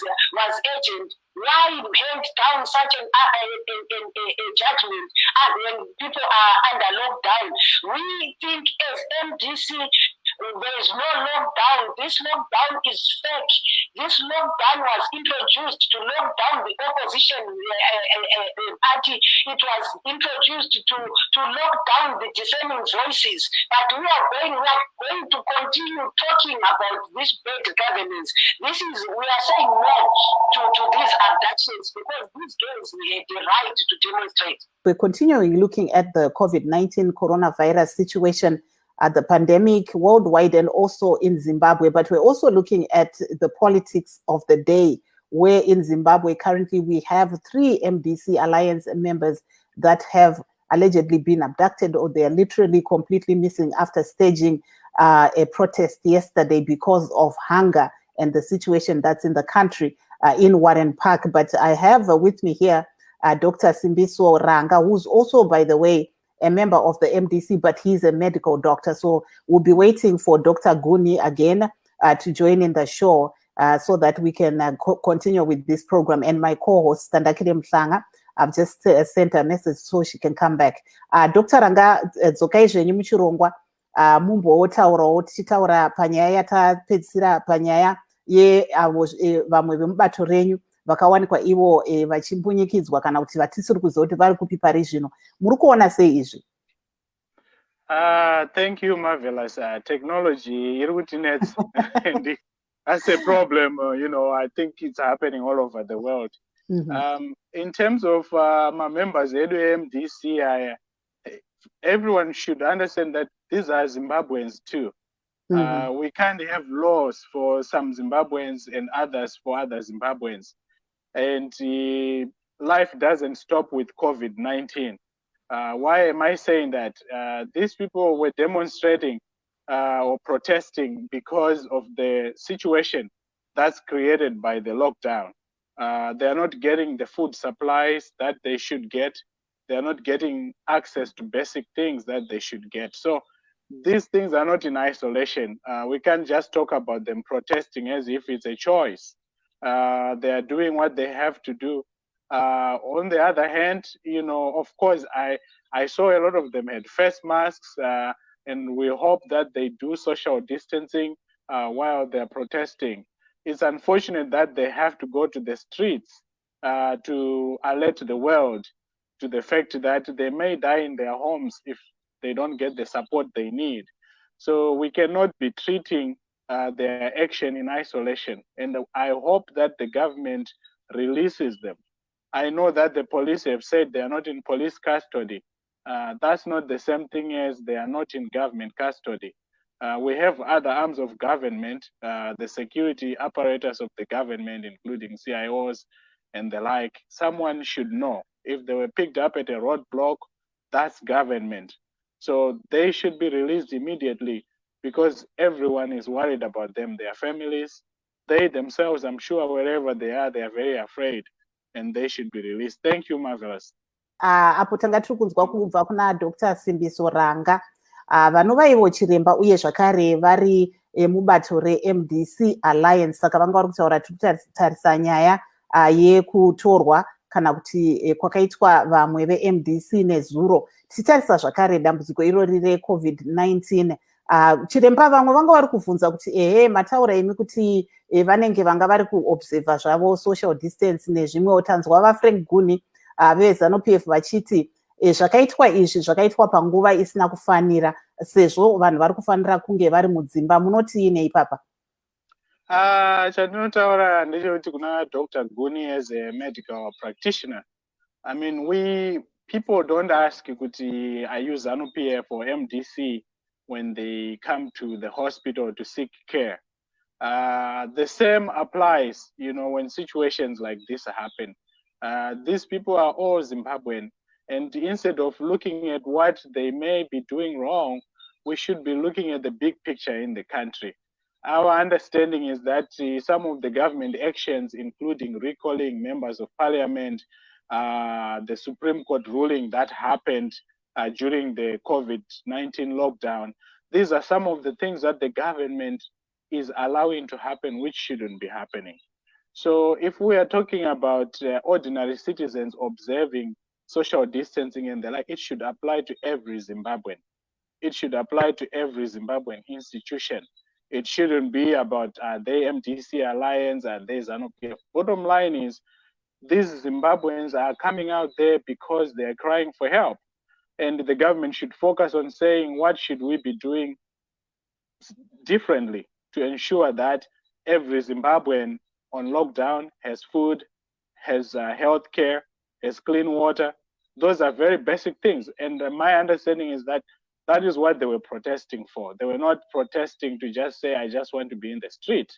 urgent. Why hand down such a judgment when people are under lockdown? We think as MDC, there is no lockdown. This lockdown is fake. This lockdown was introduced to lock down the opposition party. It was introduced to lock down the dissenting voices. But we are going to continue talking about this bad governance. We are saying no to these abductions, because these girls had the right to demonstrate. We're continuing looking at the COVID-19 coronavirus situation, at the pandemic worldwide and also in Zimbabwe, but we're also looking at the politics of the day, where in Zimbabwe currently we have 3 MDC Alliance members that have allegedly been abducted, or they are literally completely missing after staging a protest yesterday because of hunger and the situation that's in the country in Warren Park. But I have with me here Dr. Simbiso Ranga, who's also, by the way, a member of the MDC, but he's a medical doctor. So we'll be waiting for Dr. Guni again to join in the show so that we can continue with this program. And my co-host, Tandakile Mhlanga, I've just sent a message so she can come back. Dr. Ranga, dzokai zvenyu muchirongwa mumbotaurawo tichitaura panyaya yatapedzisira panyaya vamwe vemubato renyu vakawanikwa ivo vachimbunyikidzwa kana kuti vatisiri kuziva kuti vari kupi pari zvino. Muri kuona sei izvi? Thank you, Marvelous. Technology iri kutinetsa and that's a problem. I think it's happening all over the world. Mm-hmm. In terms of my members, MDC, everyone should understand that these are Zimbabweans too. Mm-hmm. We can't have laws for some Zimbabweans and others for other Zimbabweans. And life doesn't stop with COVID-19. Why am I saying that? These people were demonstrating or protesting because of the situation that's created by the lockdown. They're not getting the food supplies that they should get. They're not getting access to basic things that they should get. So these things are not in isolation. We can't just talk about them protesting as if it's a choice. They are doing what they have to do. On the other hand, of course, I saw a lot of them had face masks, and we hope that they do social distancing while they're protesting. It's unfortunate that they have to go to the streets to alert the world to the fact that they may die in their homes if they don't get the support they need. So we cannot be treating their action in isolation. And I hope that the government releases them. I know that the police have said they are not in police custody. That's not the same thing as they are not in government custody. We have other arms of government, the security apparatus of the government, including CIOs and the like. Someone should know if they were picked up at a roadblock, that's government. So they should be released immediately, because everyone is worried about them, their families. They themselves, I'm sure, wherever they are very afraid, and they should be released. Thank you, Marvelous. Apo tanga tiri kunzwa kubva kuna Dr. Simbiso Ranga, vanova ivo chiremba uye zvakare vari emubato reMDC Alliance. Saka vanga vari kutaura tarisa nyaya yekutorwa kana kuti kwakaitwa vamwe veMDC nezuro. Tichitarisa zvakare dambudziko irori reCovid-19. Chiremba vamwe vanga vari kubvunza kuti ehe mataura imi kuti vanenge vanga vari kuobserva zvavo social distance nezvimwewo. Tanzwa vaFrank Guni veZANU-PF vachiti zvakaitwa izvi zvakaitwa panguva isina kufanira, sezvo vanhu vari kufanira kunge vari mudzimba. Munotiine ipapa? Chandinotaura ndechekuti kuna Dr. Guni as a medical practitioner, I mean, people don't ask kuti I use ZANU-PF or MDC when they come to the hospital to seek care. The same applies, when situations like this happen. These people are all Zimbabwean, and instead of looking at what they may be doing wrong, we should be looking at the big picture in the country. Our understanding is that some of the government actions, including recalling members of parliament, the Supreme Court ruling that happened during the COVID-19 lockdown, these are some of the things that the government is allowing to happen, which shouldn't be happening. So if we are talking about ordinary citizens observing social distancing and the like, it should apply to every Zimbabwean. It should apply to every Zimbabwean institution. It shouldn't be about the MDC Alliance and the ZANU-PF. Bottom line is, these Zimbabweans are coming out there because they are crying for help. And the government should focus on saying, what should we be doing differently to ensure that every Zimbabwean on lockdown has food, has health care, has clean water. Those are very basic things. And my understanding is that that is what they were protesting for. They were not protesting to just say, I just want to be in the street,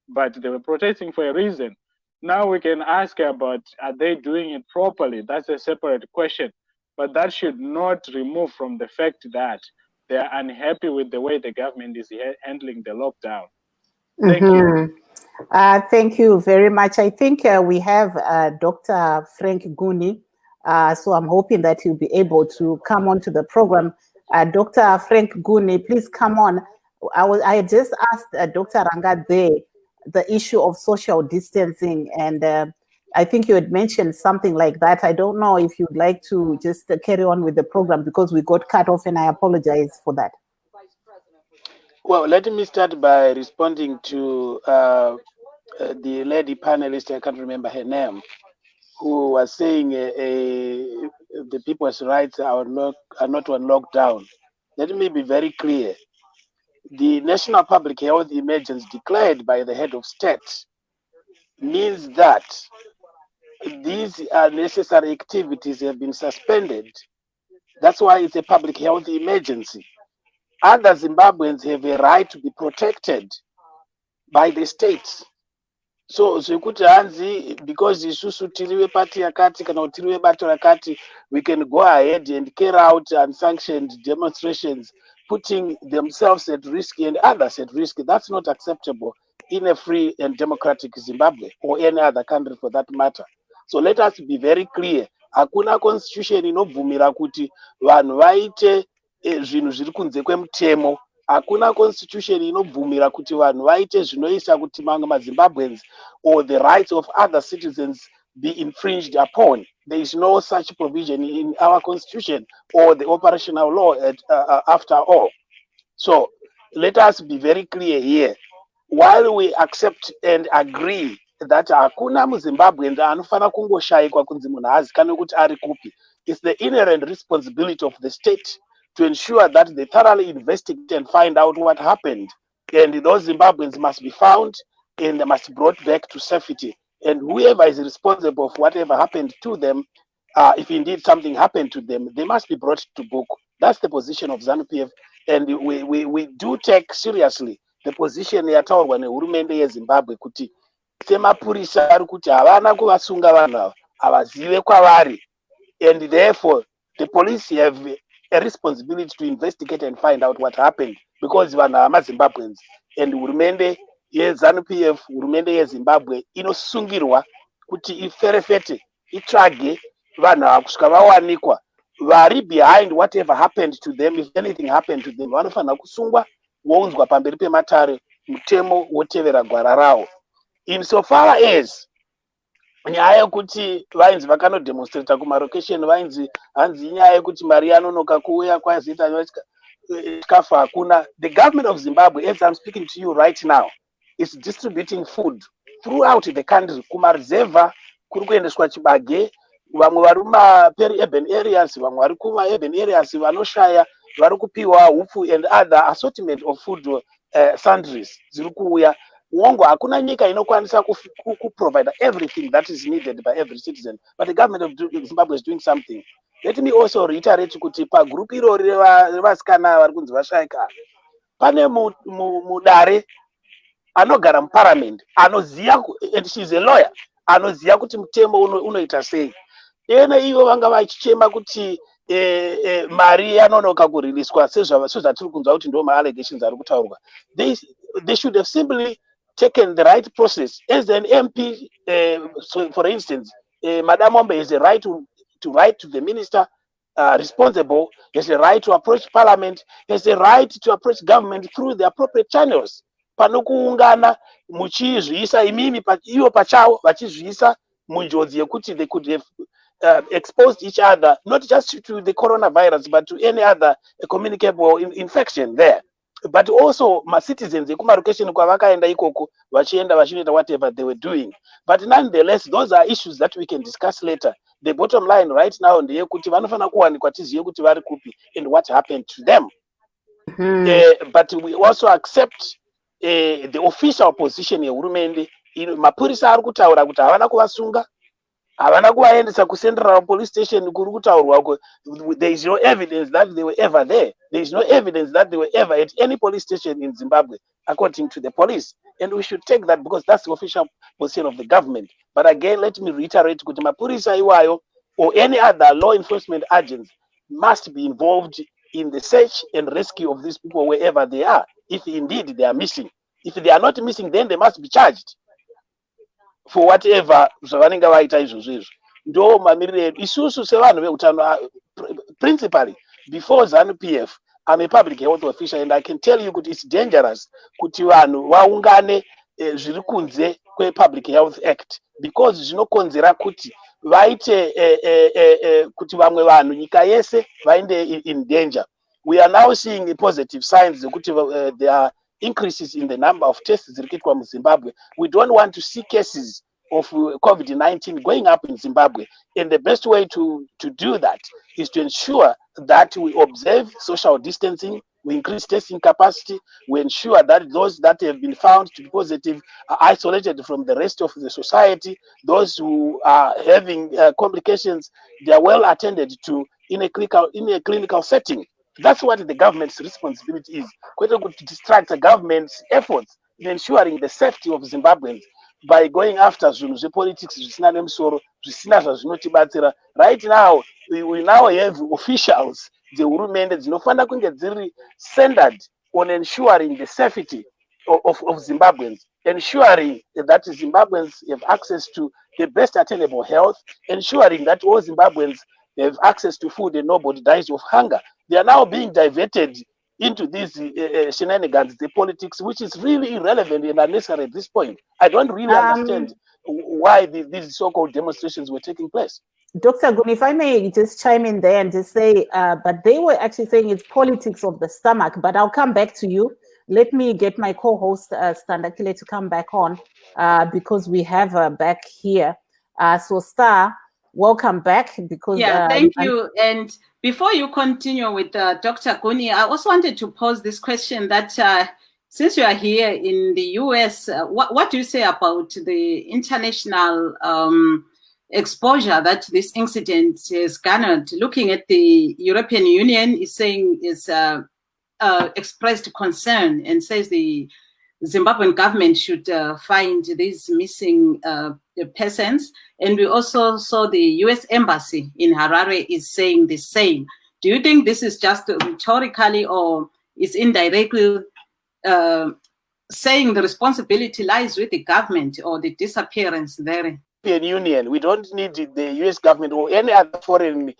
but they were protesting for a reason. Now we can ask about, are they doing it properly? That's a separate question. But that should not remove from the fact that they are unhappy with the way the government is handling the lockdown. Thank you. Thank you very much. I think we have Dr. Frank Guni, so I'm hoping that he'll be able to come onto the program. Dr. Frank Guni, please come on. I just asked Dr. Ranga there the issue of social distancing, and I think you had mentioned something like that. I don't know if you'd like to just carry on with the program because we got cut off, and I apologize for that. Well, let me start by responding to the lady panelist, I can't remember her name, who was saying the people's rights are not on lockdown. Let me be very clear. The national public health emergency declared by the head of state means that these necessary activities have been suspended. That's why it's a public health emergency. Other Zimbabweans have a right to be protected by the state. So zvekuti hanzi because isusu tiriwe party yakati kana kuti tiriwe bato rakati, we can go ahead and carry out unsanctioned demonstrations, putting themselves at risk and others at risk. That's not acceptable in a free and democratic Zimbabwe or any other country for that matter. So let us be very clear. Hakuna constitution inobvumira kuti vanhu vaite zvinhu zviri kunze kwemutemo. Hakuna constitution inobvumira kuti vanhu vaite zvinoisa kuti mamwe maZimbabweans or the rights of other citizens be infringed upon. There is no such provision in our constitution or the operational law after all. So let us be very clear here. While we accept and agree that hakuna muZimbabweans anofana kungoshayikwa kunzi munhu hazikanwi kuti ari kupi, it's the inherent responsibility of the state to ensure that they thoroughly investigate and find out what happened. And those Zimbabweans must be found and they must be brought back to safety. And whoever is responsible for whatever happened to them, if indeed something happened to them, they must be brought to book. That's the position of ZANU-PF. And we do take seriously the position yataurwa nehurumende yeZimbabwe kuti semapurisa ari kuti havana kuvasunga vanhu ava, havazive kwavari. And therefore, the police have a responsibility to investigate and find out what happened because vanhu havaMaZimbabweans. And hurumende yeZANU-PF, hurumende yeZimbabwe inosungirwa kuti iferefete, itsvage vanhu ava kusvika vawanikwa vari behind whatever happened to them. If anything happened to them, vanofanira kusungwa wounzwa pamberi pematare, mutemo wotevera gwara rawo. Insofar as nyaya yekuti vainzi vakanodemonstrata kumarokesheni hanzi inyaya yekuti mari yanonoka kuuya kwaziita chikafu hakuna. The government of Zimbabwe, as I'm speaking to you right now, is distributing food throughout the country. Kumarizeva kuri kuendeswa chibage, vamwe vari mumaperi-urban areas, vamwe vari kuma-urban areas vanoshaya vari kupiwa hupfu and other assortment of food sundries dziri kuuya. Wongo hakuna nyika inokwanisa kuprovide everything that is needed by every citizen, but the government of Zimbabwe is doing something. Let me also reiterate kuti pagroup irori revasikana vari kunzi vashaika, pane mudare anogara muparliament anoziva, and she's a lawyer, anoziva kuti mutemo unoita sei. Ene ivo vanga vachichema kuti mari yanonoka kuriliswa sezvatiri kunzwa kuti ndo ma-allegations ari kutaurwa. They should have simply taken the right process. As an MP, so for instance, Madam Ombe has a right to write to the minister responsible, has a right to approach parliament, has a right to approach government through the appropriate channels. Panokuungana muchizviisa imimi ivo pachavo vachizviisa munjodzi yekuti they could have exposed each other, not just to the coronavirus, but to any other communicable infection there. But also my citizens ekumarokesheni kwavakaenda ikoko vachienda vachinoita whatever they were doing. But nonetheless, those are issues that we can discuss later. The bottom line right now ndeyekuti vanofana kuwanikwa tizive kuti vari kupi and what happened to them. But we also accept the official position yehurumende. Mapurisa ari kutaura kuti havana kuvasunga, havana kuvaendesa kuCentral Police Station kuri kutaurwa. There is no evidence that they were ever there. There is no evidence that they were ever at any police station in Zimbabwe, according to the police. And we should take that because that's the official position of the government. But again, let me reiterate, kuti mapurisa iwayo or any other law enforcement agents must be involved in the search and rescue of these people wherever they are, if indeed they are missing. If they are not missing, then they must be charged for whatever zvavanenge vaita izvozvo izvo. Ndo mamiriro edu isusu sevanhu veutano, principally before ZANU-PF, I'm a public health official, and I can tell you kuti it's dangerous kuti vanhu vaungane zviri kunze kwePublic Health Act, because zvinokonzera kuti vaite kuti vamwe vanhu nyika yese vaende in danger. We are now seeing positive signs kuti there are increases in the number of tests dziri kuitwa muZimbabwe. We don't want to see cases of COVID-19 going up in Zimbabwe, and the best way to do that is to ensure that we observe social distancing, we increase testing capacity, we ensure that those that have been found to be positive are isolated from the rest of the society. Those who are having complications, they are well attended to in a clinical setting. That's what the government's responsibility is. Quite to distract the government's efforts in ensuring the safety of Zimbabweans by going after zvinhu zvepolitics zvisina nemusoro, zvisina zvazvinotibatsira. Right now, we now have officials dzehurumende dzinofanira kunge dziri centered on ensuring the safety of Zimbabweans, ensuring that Zimbabweans have access to the best attainable health, ensuring that all Zimbabweans have access to food and nobody dies of hunger. They are now being diverted into these shenanigans, the politics, which is really irrelevant and unnecessary at this point. I don't really understand why these so-called demonstrations were taking place. Dr. Gun, if I may just chime in there and just say, but they were actually saying it's politics of the stomach, but I'll come back to you. Let me get my co-host, Standakile, to come back on because we have her back here. So Star, welcome back. Because thank you. And before you continue with Dr. Guni, I also wanted to pose this question that since you are here in the US, what do you say about the international exposure that this incident has garnered? Looking at the European Union is saying is expressed concern and says the Zimbabwean government should find these missing persons. And we also saw the US Embassy in Harare is saying the same. Do you think this is just rhetorically or is indirectly saying the responsibility lies with the government or the disappearance there? European Union, we don't need the US government or any other foreign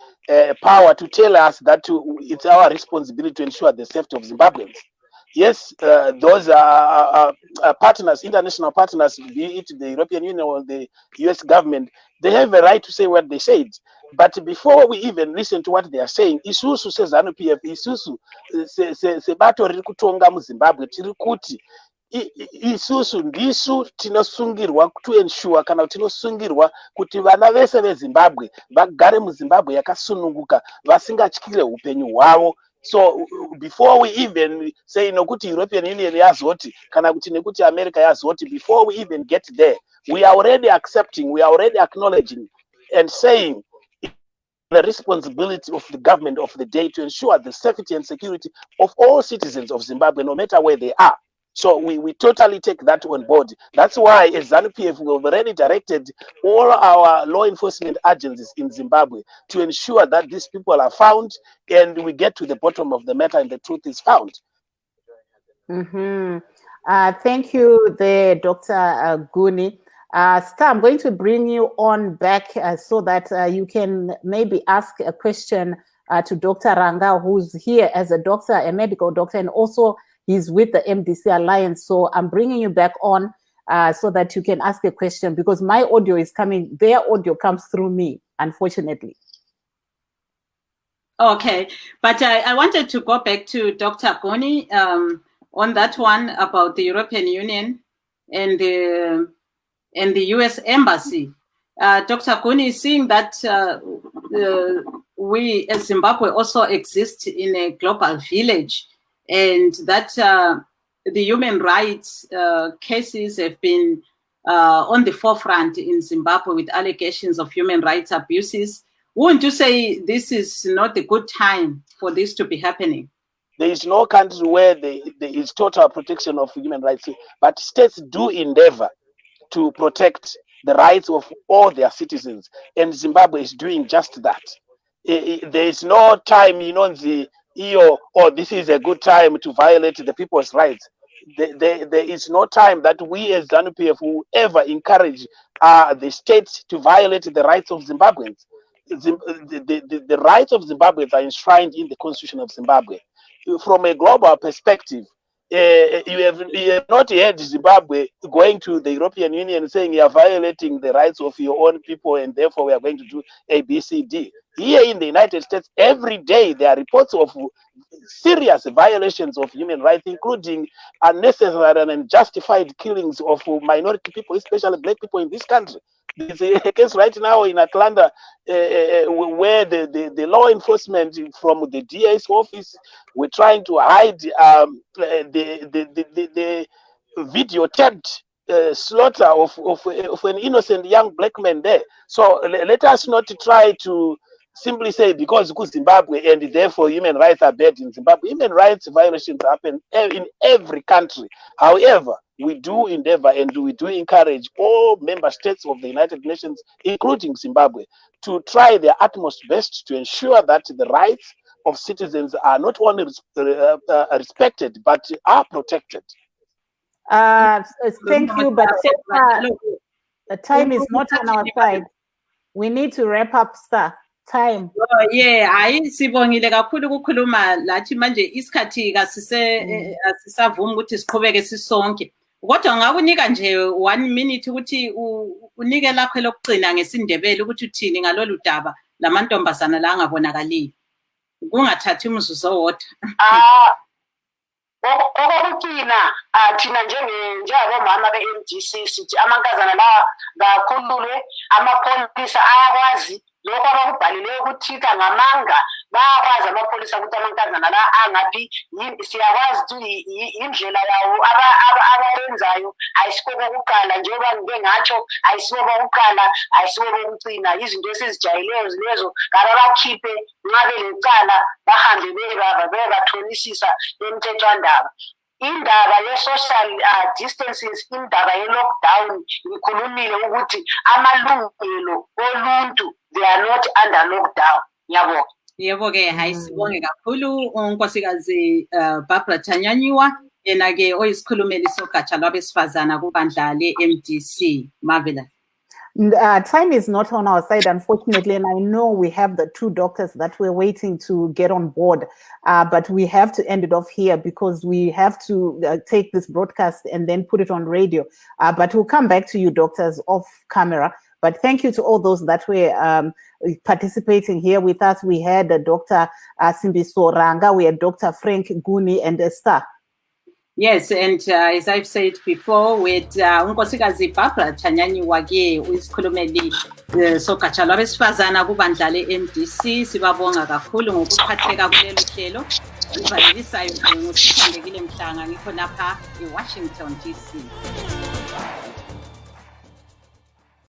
power to tell us that it's our responsibility to ensure the safety of Zimbabweans. yes, those are partners, international partners, be it the European Union or the US government, they have a right to say what they said. But before we even listen to what they are saying, isusu sezanu-PF, isusu sebato riri kutonga muZimbabwe tiri kuti isusu ndisu tinosungirwa to ensure kana tinosungirwa kuti vana vese veZimbabwe vagare muZimbabwe yakasununguka vasingatyire upenyu hwavo. So before we even say nokuti European Union yazoti kana kuti nekuti America yazoti, before we even get there, we are already accepting, we are already acknowledging and saying the responsibility of the government of the day to ensure the safety and security of all citizens of Zimbabwe, no matter where they are. So we totally take that on board. That's why as ZANU-PF we have already directed all our law enforcement agencies in Zimbabwe to ensure that these people are found and we get to the bottom of the matter and the truth is found. Thank you there, Dr. Guni. Star, I'm going to bring you on back so that you can maybe ask a question to Dr. Ranga, who's here as a doctor, a medical doctor, and also he's with the MDC Alliance. So I'm bringing you back on so that you can ask a question, because my audio is coming, their audio comes through me, unfortunately. Okay, but I wanted to go back to Dr. Goni on that one about the European Union and the US Embassy. Dr. Goni is seeing that we as Zimbabwe also exist in a global village, and that the human rights cases have been on the forefront in Zimbabwe with allegations of human rights abuses. Wouldn't you say this is not a good time for this to be happening? There is no country where there is total protection of human rights, but states do endeavor to protect the rights of all their citizens, and Zimbabwe is doing just that. There is no time, you know, this is a good time to violate the people's rights. There is no time that we as ZANU-PF will ever encourage the state to violate the rights of Zimbabweans. The rights of Zimbabweans are enshrined in the Constitution of Zimbabwe. From a global perspective, you have not heard Zimbabwe going to the European Union saying you are violating the rights of your own people and therefore we are going to do A, B, C, D. Here in the United States, every day there are reports of serious violations of human rights, including unnecessary and unjustified killings of minority people, especially black people in this country. There's a case right now in Atlanta where the law enforcement from the DA's office were trying to hide the videotaped slaughter of an innocent young black man there. So let us not try to simply say because Zimbabwe and therefore human rights are bad in Zimbabwe. Human rights violations happen in every country. However, we do endeavor and we do encourage all member states of the United Nations, including Zimbabwe, to try their utmost best to ensure that the rights of citizens are not only respected, but are protected. Thank you, but the time is not on our side. We need to wrap up, Star. Time. Oh, yeah, sibongile kakhulu ukukhuluma lathi manje isikhathi asisavumi ukuthi siqhubeke sisonke. Kodwa ngakunika nje 1 minute ukuthi unike lakho lokugcina ngesindebele ukuthi uthini ngalolu daba lamantombazana la angabonakaliyo. Kungathathi umzuzu owodwa. Okokugcina thina njengabomama be-MDC sithi amankazana lawa kakhululwe, amapholisa ayakwazi lokho abakubhalileyo ukuthika ngamanga, bayakwazi amapholisa ukuthi amankazana la angaphi. Siyakwazi ukuthi indlela yawo abayenzayo ayisiko kokuqala, njengoba ngike ngatsho ayisiko kokuqala, ayisiko kokugcina. Izinto esizijayeleyo lezo kababakhiphe nxa belecala bahambe bebathonisisa emthethwandaba. Indaba ye-social distances, indaba ye-lockdown, ngikhulumile ukuthi amalungelo oluntu, they are not under lockdown. Yabo. Yebo-ke, hayi sibonge kakhulu unkosikazi Barbara Thanyanyiwa, yena-ke oyisikhulumeli sogatsha lwabesifazana kubandla le-MDC. Marvelous. Time is not on our side, unfortunately, and I know we have the 2 doctors that we're waiting to get on board, but we have to end it off here because we have to take this broadcast and then put it on radio. But we'll come back to you, doctors, off camera. But thank you to all those that were participating here with us. We had Dr. Simbiso Ranga, we had Dr. Frank Guni, and Esther. Yes, and as I've said before, with unkosikazi Barbara Chanyanyiwake uyisikhulumeli sogatsha lwabesifazana kubandla le-MDC. Sibabonga kakhulu ngokuphatheka kuleli hlelo. Ivalelisayo ngusithandekile Mhlanga ngikho lapha eWashington DC.